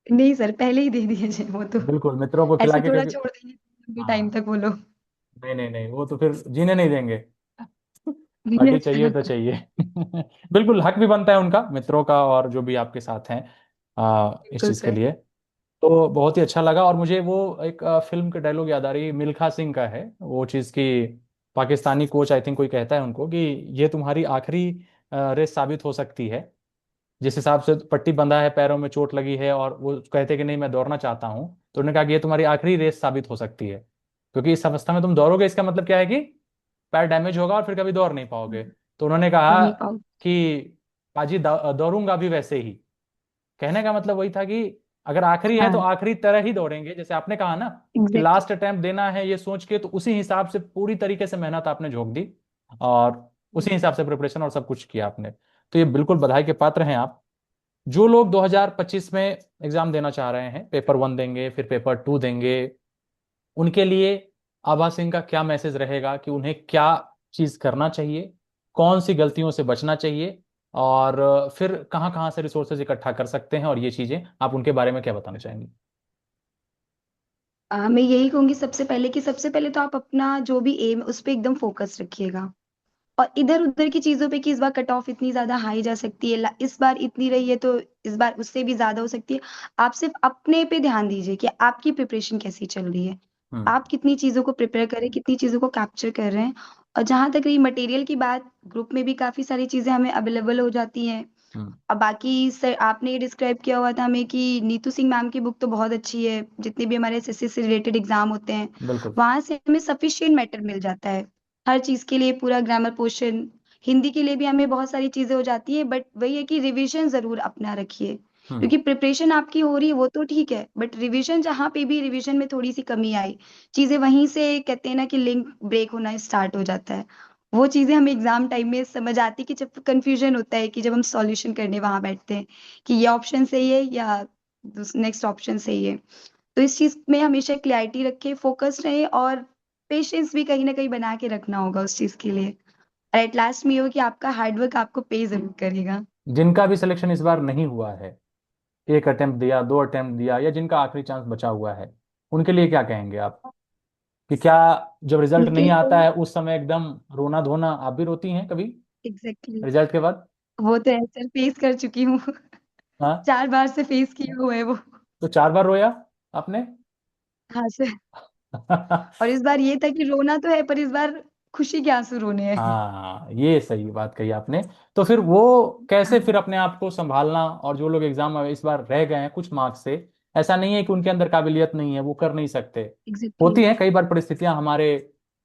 नहीं सर, पहले ही दे दिए जाए वो तो, बिल्कुल, मित्रों को खिला ऐसे के, थोड़ा क्योंकि छोड़ देंगे लंबे टाइम हाँ, तक वो लोग। नहीं नहीं नहीं, वो तो फिर जीने नहीं देंगे। पार्टी यस चाहिए सर। तो चाहिए। बिल्कुल, हक भी बनता है उनका, मित्रों का, और जो भी आपके साथ हैं इस बिल्कुल चीज़ के सर। लिए। तो बहुत ही अच्छा लगा, और मुझे वो एक फिल्म के डायलॉग याद आ रही है, मिल्खा सिंह का है वो चीज़ की, पाकिस्तानी कोच आई थिंक कोई कहता है उनको कि ये तुम्हारी आखिरी रेस साबित हो सकती है। जिस हिसाब से पट्टी बंधा है, पैरों में चोट लगी है, और वो कहते कि नहीं मैं दौड़ना चाहता हूँ, तो उन्होंने कहा कि ये तुम्हारी आखिरी रेस साबित हो सकती है, क्योंकि इस अवस्था में तुम दौड़ोगे, इसका मतलब क्या है कि पैर डैमेज होगा और फिर कभी दौड़ नहीं पाओगे। तो उन्होंने और कहा नहीं पाओ। कि पाजी दौड़ूंगा भी वैसे ही। कहने का मतलब वही था कि अगर आखिरी है तो हाँ आखिरी तरह ही दौड़ेंगे, जैसे आपने कहा ना कि एग्जैक्टली। लास्ट अटेम्प्ट देना है ये सोच के, तो उसी हिसाब से पूरी तरीके से मेहनत आपने झोंक दी, और उसी हिसाब से प्रिपरेशन और सब कुछ किया आपने। तो ये बिल्कुल बधाई के पात्र हैं आप। जो लोग 2025 में एग्जाम देना चाह रहे हैं, पेपर 1 देंगे, फिर पेपर 2 देंगे, उनके लिए आभा सिंह का क्या मैसेज रहेगा कि उन्हें क्या चीज करना चाहिए, कौन सी गलतियों से बचना चाहिए, और फिर कहाँ कहाँ से रिसोर्सेज इकट्ठा कर सकते हैं, और ये चीजें आप उनके बारे में क्या बताना चाहेंगे? मैं यही कहूंगी सबसे पहले कि सबसे पहले तो आप अपना जो भी एम है उस पर एकदम फोकस रखिएगा, और इधर उधर की चीजों पे कि इस बार कट ऑफ इतनी ज्यादा हाई जा सकती है, इस बार इतनी रही है तो इस बार उससे भी ज्यादा हो सकती है। आप सिर्फ अपने पे ध्यान दीजिए कि आपकी प्रिपरेशन कैसी चल रही है, हम्म। आप कितनी चीजों को प्रिपेयर कर रहे हैं, कितनी चीजों को कैप्चर कर रहे हैं। और जहां तक रही मटेरियल की बात, ग्रुप में भी काफी सारी चीजें हमें अवेलेबल हो जाती हैं। हम्म। अब बाकी सर आपने ये डिस्क्राइब किया हुआ था हमें कि नीतू सिंह मैम की बुक तो बहुत अच्छी है, जितने भी हमारे एसएससी से रिलेटेड एग्जाम होते हैं बिल्कुल। वहां से हमें सफिशिएंट मैटर मिल जाता है, हर चीज के लिए पूरा ग्रामर पोर्शन, हिंदी के लिए भी हमें बहुत सारी चीजें हो जाती है। बट वही है कि रिवीजन जरूर अपना रखिए, हम्म। क्योंकि प्रिपरेशन आपकी हो रही है वो तो ठीक है, बट रिवीजन जहाँ पे भी रिवीजन में थोड़ी सी कमी आई, चीजें वहीं से कहते हैं ना कि लिंक ब्रेक होना स्टार्ट हो जाता है। वो चीजें हमें एग्जाम टाइम में समझ आती कि जब कंफ्यूजन होता है कि जब हम सॉल्यूशन करने वहां बैठते हैं कि ये ऑप्शन सही है या नेक्स्ट ऑप्शन सही है। तो इस चीज में हमेशा क्लैरिटी रखे, फोकस रहे, और पेशेंस भी कहीं ना कहीं बना के रखना होगा उस चीज के लिए। और एट लास्ट में ये हो कि आपका हार्डवर्क आपको पे जरूर करेगा। जिनका भी सिलेक्शन इस बार नहीं हुआ है, एक अटेम्प्ट दिया, 2 अटेम्प्ट दिया, या जिनका आखिरी चांस बचा हुआ है, उनके लिए क्या कहेंगे आप? कि क्या जब रिजल्ट उनके नहीं लिए आता है उस समय एकदम रोना धोना, आप भी रोती हैं कभी एग्जैक्टली रिजल्ट के बाद? वो तो है सर, फेस कर चुकी हूँ। हाँ, 4 बार से फेस किया हुआ है वो। तो 4 बार रोया आपने? हाँ सर। और इस बार ये था कि रोना तो है पर इस बार खुशी के आंसू रोने हैं। हाँ, ये सही बात कही आपने। तो फिर वो कैसे फिर अपने आप को संभालना, और जो लोग एग्जाम में इस बार रह गए हैं कुछ मार्क्स से, ऐसा नहीं है कि उनके अंदर काबिलियत नहीं है, वो कर नहीं सकते। एग्जैक्टली। होती है कई बार परिस्थितियां हमारे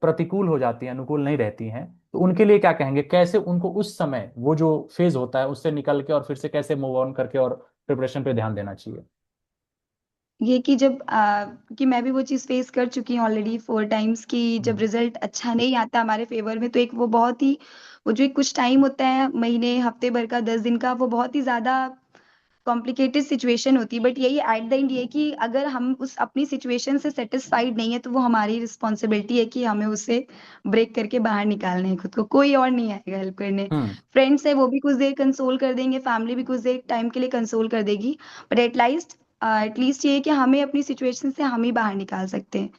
प्रतिकूल हो जाती हैं, अनुकूल नहीं रहती हैं, तो उनके लिए क्या कहेंगे, कैसे उनको उस समय वो जो फेज होता है उससे निकल के और फिर से कैसे मूव ऑन करके और प्रिपरेशन पे ध्यान देना चाहिए? ये कि जब कि मैं भी वो चीज़ फेस कर चुकी हूँ ऑलरेडी 4 टाइम्स, कि जब हम्म। रिजल्ट अच्छा नहीं आता हमारे फेवर में तो एक वो बहुत ही, वो जो एक कुछ टाइम होता है महीने हफ्ते भर का 10 दिन का, वो बहुत ही ज्यादा कॉम्प्लिकेटेड सिचुएशन होती है। बट यही एट द एंड ये कि अगर हम उस अपनी सिचुएशन से सेटिस्फाइड नहीं है तो वो हमारी रिस्पॉन्सिबिलिटी है कि हमें उसे ब्रेक करके बाहर निकालना है खुद को, कोई और नहीं आएगा हेल्प करने। हम्म। फ्रेंड्स है वो भी कुछ देर कंसोल कर देंगे, फैमिली भी कुछ देर टाइम के लिए कंसोल कर देगी, बट एटलीस्ट ये है कि हमें अपनी सिचुएशन से हम ही बाहर निकाल सकते हैं।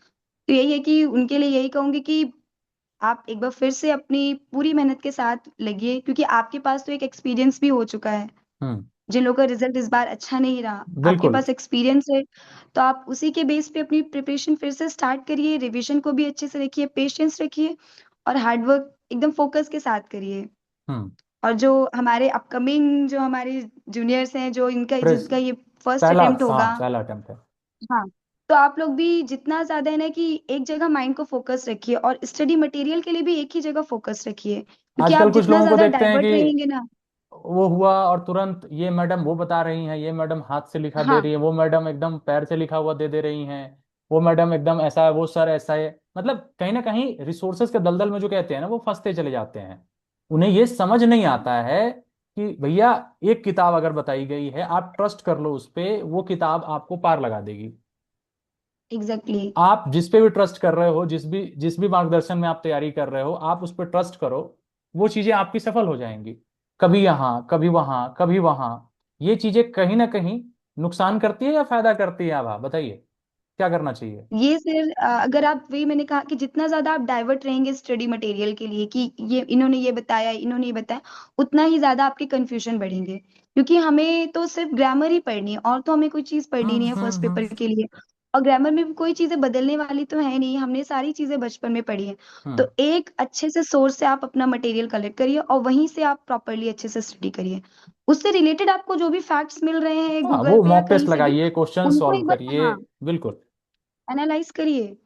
तो यही है कि उनके लिए यही कहूंगी कि आप एक बार फिर से अपनी पूरी मेहनत के साथ लगिए, क्योंकि आपके पास तो एक एक्सपीरियंस भी हो चुका है। हम्म। जिन लोगों का रिजल्ट इस बार अच्छा नहीं रहा, आपके बिल्कुल। पास एक्सपीरियंस है, तो आप उसी के बेस पे अपनी प्रिपरेशन फिर से स्टार्ट करिए, रिवीजन को भी अच्छे से रखिए, पेशेंस रखिए और हार्ड वर्क एकदम फोकस के साथ करिए। हम्म। और जो हमारे अपकमिंग जो हमारे जूनियर्स हैं, जो इनका प्रेस जिनका ये फर्स्ट पहला, अटेम्प्ट हाँ होगा, पहला अटेम्प्ट है। हाँ, तो आप लोग भी जितना ज्यादा है ना कि एक जगह माइंड को फोकस रखिए और स्टडी मटेरियल के लिए भी एक ही जगह फोकस रखिए, क्योंकि आजकल आप कुछ जितना लोगों को ज्यादा देखते हैं डाइवर्ट रहेंगे कि ना। वो हुआ और तुरंत ये मैडम वो बता रही हैं, ये मैडम हाथ से लिखा दे हाँ, रही है, वो मैडम एकदम पैर से लिखा हुआ दे दे रही हैं, वो मैडम एकदम ऐसा है, वो सर ऐसा है। मतलब कहीं ना कहीं रिसोर्सेज के दलदल में जो कहते हैं ना, वो फंसते चले जाते हैं। उन्हें ये समझ नहीं आता है कि भैया, एक किताब अगर बताई गई है, आप ट्रस्ट कर लो उस पे, वो किताब आपको पार लगा देगी। एग्जैक्टली। आप जिस पे भी ट्रस्ट कर रहे हो, जिस भी मार्गदर्शन में आप तैयारी कर रहे हो, आप उस पर ट्रस्ट करो। वो चीजें आपकी सफल हो जाएंगी। कभी यहाँ कभी वहां कभी वहां, ये चीजें कहीं ना कहीं नुकसान करती है या फायदा करती है? आप बताइए, क्या करना चाहिए? ये सर अगर आप, वही मैंने कहा कि जितना ज्यादा आप डाइवर्ट रहेंगे स्टडी मटेरियल के लिए कि ये इन्होंने ये बताया, इन्होंने ये बताया, उतना ही ज्यादा आपके कंफ्यूजन बढ़ेंगे, क्योंकि हमें तो सिर्फ ग्रामर ही पढ़नी है और तो हमें कोई चीज पढ़नी नहीं है फर्स्ट हम्म। पेपर के लिए। और ग्रामर में भी कोई चीजें बदलने वाली तो है नहीं, हमने सारी चीजें बचपन में पढ़ी है। हम्म। तो एक अच्छे से सोर्स से आप अपना मटेरियल कलेक्ट करिए और वहीं से आप प्रॉपरली अच्छे से स्टडी करिए। उससे रिलेटेड आपको जो भी फैक्ट्स मिल रहे हैं हाँ, गूगल वो पे या मॉक कहीं टेस्ट से भी, लगाइए, क्वेश्चन उनको सॉल्व एक बार, करिए। हाँ, बिल्कुल। एनालाइज करिए।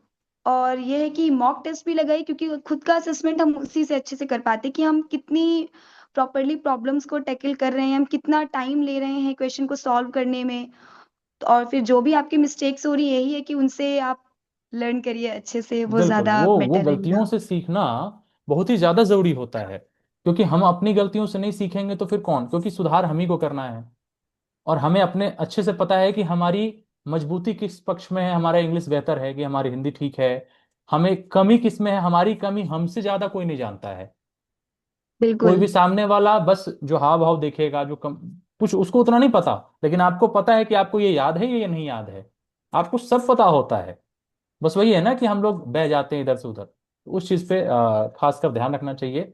और ये है कि मॉक टेस्ट भी लगाइए, क्योंकि खुद का असेसमेंट हम उसी से अच्छे से कर पाते हैं कि हम कितनी प्रॉपरली प्रॉब्लम्स को टैकल कर रहे हैं, हम कितना टाइम ले रहे हैं क्वेश्चन को सॉल्व करने में। और फिर जो भी आपकी मिस्टेक्स हो रही है, यही है कि उनसे आप लर्न करिए अच्छे से, वो बिल्कुल, ज्यादा वो बेटर गलतियों रहेगा। से सीखना बहुत ही ज्यादा जरूरी होता है। क्योंकि हम अपनी गलतियों से नहीं सीखेंगे तो फिर कौन? क्योंकि सुधार हम ही को करना है। और हमें अपने अच्छे से पता है कि हमारी मजबूती किस पक्ष में है, हमारा इंग्लिश बेहतर है कि हमारी हिंदी ठीक है। हमें कमी किस में है, हमारी कमी हमसे ज्यादा कोई नहीं जानता है। कोई बिल्कुल। भी सामने वाला बस जो हाव भाव देखेगा, जो कम, कुछ उसको उतना नहीं पता। लेकिन आपको पता है कि आपको ये याद है, ये नहीं याद है। आपको सब पता होता है। बस वही है ना कि हम लोग बह जाते हैं इधर से उधर। तो उस चीज पे खासकर ध्यान रखना चाहिए।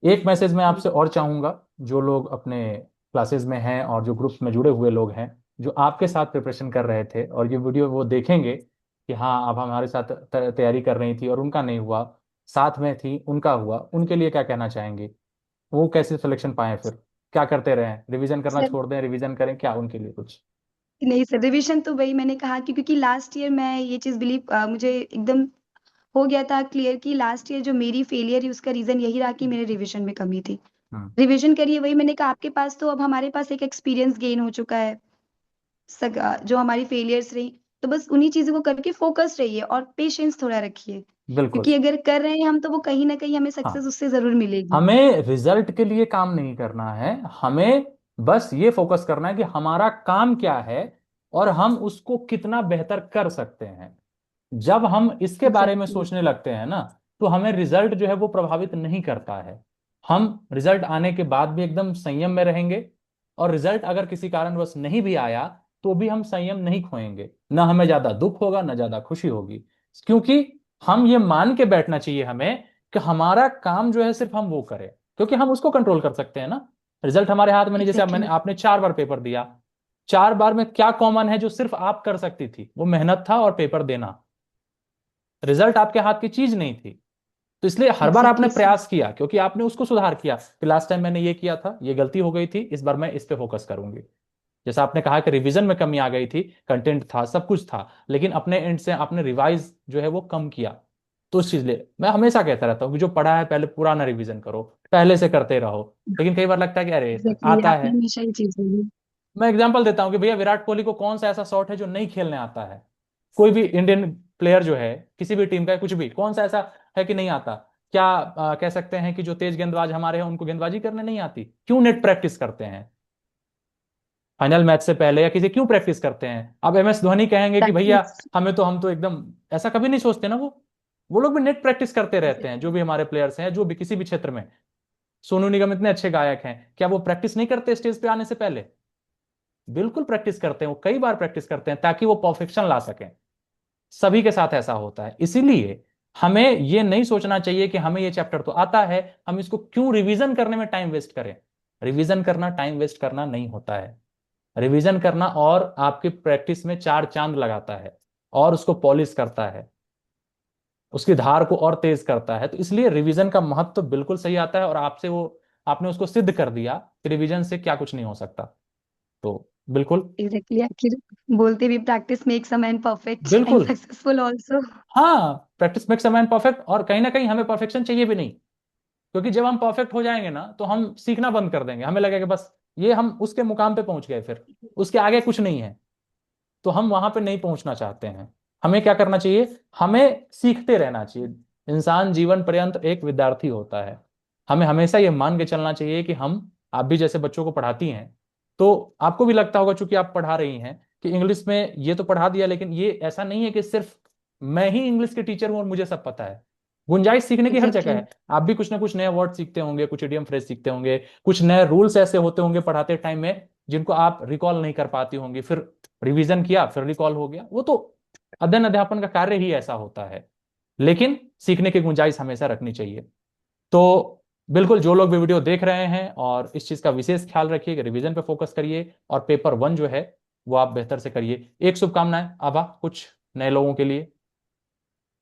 एक मैसेज मैं आपसे और चाहूंगा, जो लोग अपने क्लासेस में हैं और जो ग्रुप्स में जुड़े हुए लोग हैं, जो आपके साथ प्रिपरेशन कर रहे थे और ये वीडियो वो देखेंगे कि हाँ, अब हमारे साथ तैयारी कर रही थी और उनका नहीं हुआ, साथ में थी उनका हुआ, उनके लिए क्या कहना चाहेंगे? वो कैसे सिलेक्शन पाए? फिर क्या करते रहें? रिवीजन करना सर, छोड़ दें, रिवीजन करें? क्या उनके लिए कुछ? नहीं सर, रिविजन तो वही मैंने कहा कि क्योंकि लास्ट ईयर मैं ये चीज बिलीव, मुझे एकदम हो गया था क्लियर कि लास्ट ईयर जो मेरी फेलियर है उसका रीजन यही रहा कि मेरे रिविजन में कमी थी। हम्म। रिवीजन करिए, वही मैंने कहा, आपके पास तो अब हमारे पास एक एक्सपीरियंस गेन हो चुका है। जो हमारी फेलियर्स रही, तो बस उन्हीं चीजों को करके फोकस रहिए और पेशेंस थोड़ा रखिए, बिल्कुल। क्योंकि अगर कर रहे हैं हम तो वो कहीं ना कहीं हमें हाँ, सक्सेस उससे जरूर मिलेगी। हमें रिजल्ट के लिए काम नहीं करना है। हमें बस ये फोकस करना है कि हमारा काम क्या है और हम उसको कितना बेहतर कर सकते हैं। जब हम इसके बारे में एग्जैक्टली। सोचने लगते हैं ना, तो हमें रिजल्ट जो है वो प्रभावित नहीं करता है। हम रिजल्ट आने के बाद भी एकदम संयम में रहेंगे। और रिजल्ट अगर किसी कारणवश नहीं भी आया, तो भी हम संयम नहीं खोएंगे। ना हमें ज्यादा दुख होगा, ना ज्यादा खुशी होगी। क्योंकि हम ये मान के बैठना चाहिए हमें कि हमारा काम जो है सिर्फ हम वो करें। क्योंकि हम उसको कंट्रोल कर सकते हैं ना। रिजल्ट हमारे हाथ में नहीं। जैसे अब मैंने, एग्जैक्टली। आपने 4 बार पेपर दिया, 4 बार में क्या कॉमन है जो सिर्फ आप कर सकती थी? वो मेहनत था और पेपर देना। रिजल्ट आपके हाथ की चीज नहीं थी। तो इसलिए हर बार आपने एग्जैक्टली सर। प्रयास किया, क्योंकि आपने उसको सुधार किया कि लास्ट टाइम मैंने ये किया था, ये गलती हो गई थी, इस बार मैं इस पे फोकस करूंगी। जैसा आपने कहा कि रिवीजन में कमी आ गई थी, कंटेंट था, सब कुछ था, लेकिन अपने एंड से आपने रिवाइज जो है वो कम किया। तो उस चीज लिए मैं हमेशा कहता रहता हूँ कि जो पढ़ा है पहले पुराना रिवीजन करो, पहले से करते रहो। लेकिन कई बार लगता है कि अरे एग्जैक्टली, आता आपने है। हमेशा ये चीज बोली। मैं एग्जांपल देता हूँ कि भैया, विराट कोहली को कौन सा ऐसा शॉट है जो नहीं खेलने आता है? कोई भी इंडियन प्लेयर जो है, किसी भी टीम का है, कुछ भी, कौन सा ऐसा है कि नहीं आता? क्या कह सकते हैं कि जो तेज गेंदबाज हमारे हैं उनको गेंदबाजी करने नहीं आती? क्यों नेट प्रैक्टिस करते हैं? फाइनल मैच से पहले या किसी, क्यों प्रैक्टिस करते हैं? अब एम एस धोनी कहेंगे कि भैया, प्रैक्टिस। हम तो एकदम, ऐसा कभी नहीं सोचते ना वो लोग भी नेट प्रैक्टिस करते रहते हैं, जो भी हमारे प्लेयर्स हैं, जो भी किसी भी क्षेत्र में। सोनू निगम इतने अच्छे गायक हैं, क्या वो प्रैक्टिस नहीं करते स्टेज पे आने से पहले? बिल्कुल प्रैक्टिस करते हैं, वो कई बार प्रैक्टिस करते हैं ताकि वो परफेक्शन ला सकें। सभी के साथ ऐसा होता है। इसीलिए हमें ये नहीं सोचना चाहिए कि हमें ये चैप्टर तो आता है, हम इसको क्यों रिवीजन करने में टाइम वेस्ट करें। रिवीजन करना टाइम वेस्ट करना नहीं होता है। रिवीजन करना और आपकी प्रैक्टिस में चार चांद लगाता है, और उसको पॉलिश करता है, उसकी धार को और तेज करता है। तो इसलिए रिवीजन का महत्व तो बिल्कुल सही आता है, और आपसे वो, आपने उसको सिद्ध कर दिया कि रिवीजन से क्या कुछ नहीं हो सकता। तो बिल्कुल। एग्जैक्टली, आखिर बोलते भी practice makes a man perfect and बिल्कुल। Successful also. हाँ, practice makes a man perfect, और कहीं ना कहीं हमें परफेक्शन चाहिए भी नहीं। क्योंकि जब हम परफेक्ट हो जाएंगे ना, तो हम सीखना बंद कर देंगे, हमें लगेगा बस ये हम उसके मुकाम पे पहुंच गए, फिर उसके आगे कुछ नहीं है। तो हम वहां पे नहीं पहुंचना चाहते हैं। हमें क्या करना चाहिए? हमें सीखते रहना चाहिए। इंसान जीवन पर्यंत एक विद्यार्थी होता है। हमें हमेशा ये मान के चलना चाहिए कि हम, आप भी जैसे बच्चों को पढ़ाती हैं, तो आपको भी लगता होगा, चूंकि आप पढ़ा रही हैं, कि इंग्लिश में ये तो पढ़ा दिया, लेकिन ये ऐसा नहीं है कि सिर्फ मैं ही इंग्लिश के टीचर हूं और मुझे सब पता है। गुंजाइश सीखने की हर जगह एग्जैक्टली। है। आप भी कुछ ना कुछ नए वर्ड सीखते होंगे, कुछ इडियम फ्रेज सीखते होंगे, कुछ नए रूल्स ऐसे होते होंगे पढ़ाते टाइम में जिनको आप रिकॉल नहीं कर पाती होंगी, फिर रिवीजन किया, फिर रिकॉल हो गया। वो तो अध्ययन अध्यापन का कार्य ही ऐसा होता है। लेकिन सीखने की गुंजाइश हमेशा रखनी चाहिए। तो बिल्कुल, जो लोग भी वीडियो देख रहे हैं, और इस चीज का विशेष ख्याल रखिए कि रिवीजन पे फोकस करिए, और पेपर वन जो है वो आप बेहतर से करिए। एक शुभकामनाएं आभा, कुछ नए लोगों के लिए,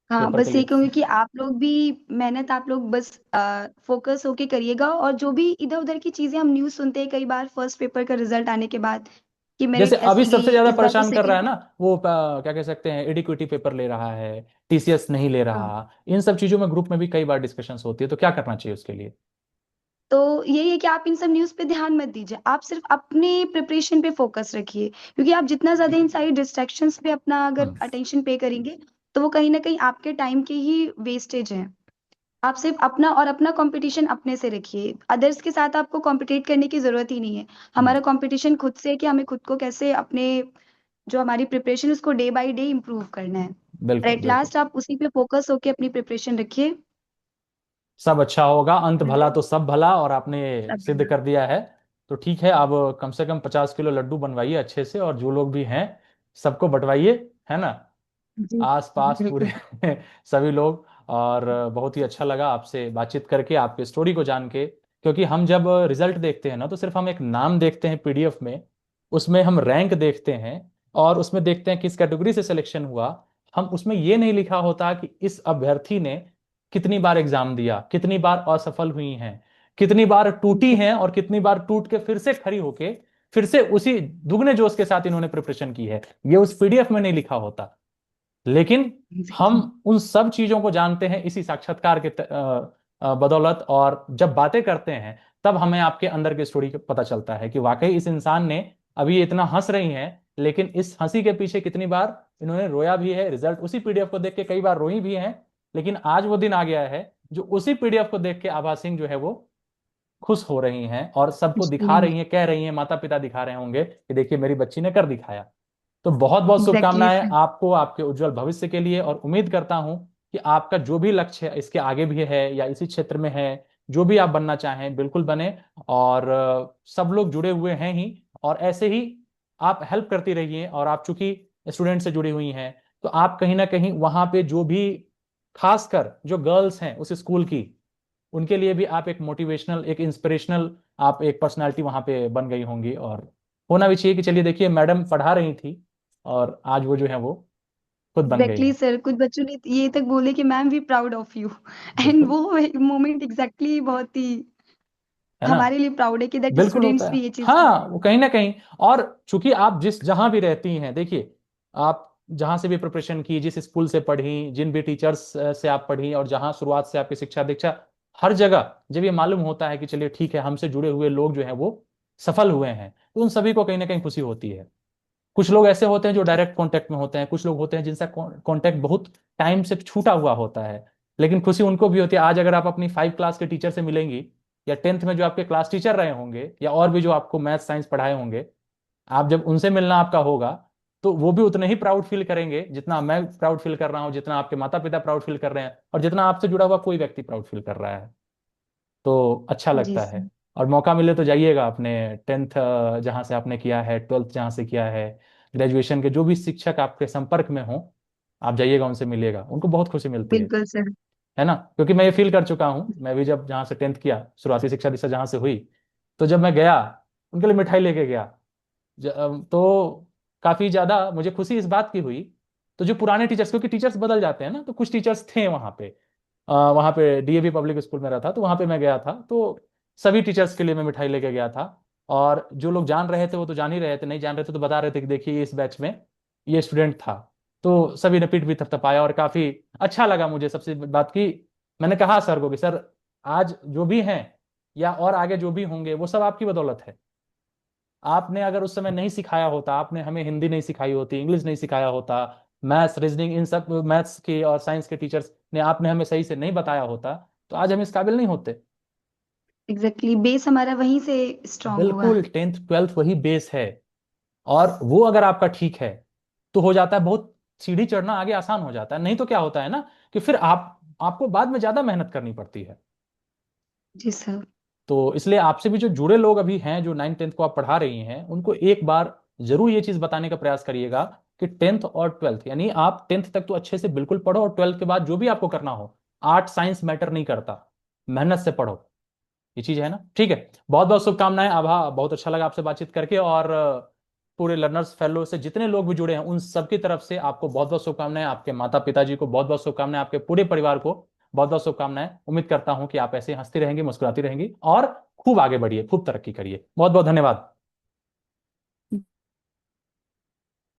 हाँ, पेपर के बस ये लिए। कहूंगी कि आप लोग भी मेहनत, आप लोग बस फोकस होके करिएगा। और जो भी इधर उधर की चीजें हम न्यूज सुनते हैं कई बार फर्स्ट पेपर का रिजल्ट आने के बाद, कि जैसे मेरिट अभी ऐसे सबसे गई ज्यादा इस बार तो परेशान कर रहा है सेकंड। ना, वो क्या कह सकते हैं, एडिक्विटी पेपर ले रहा है, टीसीएस नहीं ले हाँ, रहा। इन सब चीजों में ग्रुप में भी कई बार डिस्कशंस होती है, तो क्या करना चाहिए उसके लिए? तो यही है कि आप इन सब न्यूज पे ध्यान मत दीजिए, आप सिर्फ अपने प्रिपरेशन पे फोकस रखिए। क्योंकि आप जितना ज्यादा इन सारी डिस्ट्रैक्शंस पे अपना अगर हम्म। अटेंशन पे करेंगे, तो वो कहीं ना कहीं आपके टाइम की ही वेस्टेज है। आप सिर्फ अपना और अपना कंपटीशन अपने से रखिए, अदर्स के साथ आपको कॉम्पिटिट करने की जरूरत ही नहीं है। हम्म। हमारा कंपटीशन खुद से है कि हमें खुद को कैसे अपने, जो हमारी प्रिपरेशन उसको डे बाय डे इम्प्रूव करना है। और बिल्कुल एट बिल्कुल। लास्ट आप उसी पे फोकस होके अपनी प्रिपरेशन रखिए। सब अच्छा होगा, अंत भला रिजल्ट तो सब भला, और आपने सब सिद्ध बना। कर दिया है। तो ठीक है, अब कम से कम 50 किलो लड्डू बनवाइए अच्छे से, और जो लोग भी हैं सबको बंटवाइए, है ना, जी आस पास पूरे बिल्कुल। सभी लोग। और बहुत ही अच्छा लगा आपसे बातचीत करके, आपके स्टोरी को जान के। क्योंकि हम जब रिजल्ट देखते हैं ना, तो सिर्फ हम एक नाम देखते हैं पीडीएफ में, उसमें हम रैंक देखते हैं, और उसमें देखते हैं किस कैटेगरी से सिलेक्शन हुआ। हम उसमें ये नहीं लिखा होता कि इस अभ्यर्थी ने कितनी बार एग्जाम दिया, कितनी बार असफल हुई हैं, कितनी बार टूटी हैं, और कितनी बार टूट के फिर से खड़ी होके फिर से उसी दुगने जोश के साथ इन्होंने प्रिपरेशन की है। ये उस पीडीएफ में नहीं लिखा होता। लेकिन हम उन सब चीजों को जानते हैं इसी साक्षात्कार के बदौलत, और जब बातें करते हैं तब हमें आपके अंदर की स्टोरी पता चलता है कि वाकई इस इंसान ने, अभी ये इतना हंस रही हैं, लेकिन इस हंसी के पीछे कितनी बार इन्होंने रोया भी है। रिजल्ट उसी पीडीएफ को देख के कई बार रोई भी हैं। लेकिन आज वो दिन आ गया है जो उसी पीडीएफ को देख के आभा सिंह जो है वो खुश हो रही हैं, और सबको दिखा रही हैं, कह रही हैं, माता पिता दिखा रहे होंगे कि देखिए मेरी बच्ची ने कर दिखाया। तो बहुत बहुत एग्जैक्टली शुभकामनाएं सर। आपको, आपके उज्जवल भविष्य के लिए, और उम्मीद करता हूं कि आपका जो भी लक्ष्य है इसके आगे भी है या इसी क्षेत्र में है, जो भी आप बनना चाहें बिल्कुल बने। और सब लोग जुड़े हुए हैं ही, और ऐसे ही आप हेल्प करती रहिए। और आप चूंकि स्टूडेंट से जुड़ी हुई हैं, तो आप कहीं ना कहीं वहां पे जो भी, खासकर जो गर्ल्स हैं उस स्कूल की, उनके लिए भी आप एक मोटिवेशनल, एक इंस्पिरेशनल, आप एक पर्सनालिटी वहां पे बन गई होंगी। और होना भी चाहिए कि चलिए देखिए मैडम पढ़ा रही थी, और आज वो जो है वो खुद बन गई एग्जैक्टली हैं। सर, कुछ बच्चों ने ये तक बोले कि ma'am we proud of you. And बिल्कुल। वो मोमेंट एग्जैक्टली बहुत ही है ना। हमारे लिए प्राउड है कि दैट बिल्कुल होता स्टूडेंट्स है। भी ये चीज कर हाँ, रहे वो हैं। कहीं ना कहीं, और चूंकि आप जिस जहां भी रहती हैं, देखिए, आप जहां से भी प्रिपरेशन की, जिस स्कूल से पढ़ी, जिन भी टीचर्स से आप पढ़ी, और जहां शुरुआत से आपकी शिक्षा दीक्षा, हर जगह जब ये मालूम होता है कि चलिए ठीक है, हमसे जुड़े हुए लोग जो हैं वो सफल हुए हैं, तो उन सभी को कहीं ना कहीं खुशी होती है। कुछ लोग ऐसे होते हैं जो डायरेक्ट कांटेक्ट में होते हैं, कुछ लोग होते हैं जिनसे कांटेक्ट बहुत टाइम से छूटा हुआ होता है, लेकिन खुशी उनको भी होती है। आज अगर आप अपनी 5 क्लास के टीचर से मिलेंगी, या 10th में जो आपके क्लास टीचर रहे होंगे, या और भी जो आपको मैथ साइंस पढ़ाए होंगे, आप जब उनसे मिलना आपका होगा, तो वो भी उतने ही प्राउड फील करेंगे जितना मैं प्राउड फील कर रहा हूँ, जितना आपके माता पिता प्राउड फील कर रहे हैं, और जितना आपसे जुड़ा हुआ कोई व्यक्ति प्राउड फील कर रहा है। तो अच्छा जी लगता है। सर। और मौका मिले तो जाइएगा अपने 10th जहाँ से आपने किया है, 12th जहाँ से किया है, ग्रेजुएशन के जो भी शिक्षक आपके संपर्क में हो, आप जाइएगा, उनसे मिलिएगा, उनको बहुत खुशी मिलती बिल्कुल सर। है ना। क्योंकि मैं ये फील कर चुका हूँ, मैं भी जब जहाँ से 10th किया, शुरुआती शिक्षा दीक्षा जहाँ से हुई, तो जब मैं गया, उनके लिए मिठाई लेके गया, तो काफी ज्यादा मुझे खुशी इस बात की हुई। तो जो पुराने टीचर्स, क्योंकि टीचर्स बदल जाते हैं ना, तो कुछ टीचर्स थे वहां पे, वहां पे डीएवी पब्लिक स्कूल में रहा था, तो वहां पे मैं गया था, तो सभी टीचर्स के लिए मैं मिठाई लेके गया था। और जो लोग जान रहे थे वो तो जान ही रहे थे, नहीं जान रहे थे तो बता रहे थे कि देखिए इस बैच में ये स्टूडेंट था। तो सभी ने पीठ भी थपथपाया और काफी अच्छा लगा मुझे। सबसे बात की, मैंने कहा सर को कि सर, आज जो भी हैं या और आगे जो भी होंगे वो सब आपकी बदौलत है। आपने अगर उस समय नहीं सिखाया होता, आपने हमें हिंदी नहीं सिखाई होती, इंग्लिश नहीं सिखाया होता, मैथ्स रीजनिंग इन सब, मैथ्स के और साइंस के टीचर्स ने आपने हमें सही से नहीं बताया होता, तो आज हम इस काबिल नहीं होते। एग्जैक्टली, बेस हमारा वहीं से स्ट्रांग हुआ। बिल्कुल, 10th 12th वही बेस है। और वो अगर आपका ठीक है तो हो जाता है बहुत, सीढ़ी चढ़ना आगे आसान हो जाता है। नहीं तो क्या होता है ना, कि फिर आपको बाद में ज्यादा मेहनत करनी पड़ती है। जी सर। तो इसलिए आपसे भी जो जुड़े लोग अभी हैं, जो 9th 10th को आप पढ़ा रही हैं, उनको एक बार जरूर ये चीज बताने का प्रयास करिएगा कि 10th और 12th, यानी आप 10th तक तो अच्छे से बिल्कुल पढ़ो, और 12th के बाद जो भी आपको करना हो, आर्ट साइंस मैटर नहीं करता, मेहनत से पढ़ो। ये चीज है ना, ठीक है। बहुत बहुत शुभकामनाएं आभा, बहुत अच्छा लगा आपसे बातचीत करके। और पूरे लर्नर्स फेलो से जितने लोग भी जुड़े हैं उन सबकी तरफ से आपको बहुत बहुत शुभकामनाएं, आपके माता पिताजी को बहुत बहुत शुभकामनाएं, आपके पूरे परिवार को बहुत बहुत शुभकामनाएं। उम्मीद करता हूं कि आप ऐसे हंसती रहेंगी, मुस्कुराती रहेंगी और खूब आगे बढ़िए, खूब तरक्की करिए। बहुत बहुत धन्यवाद।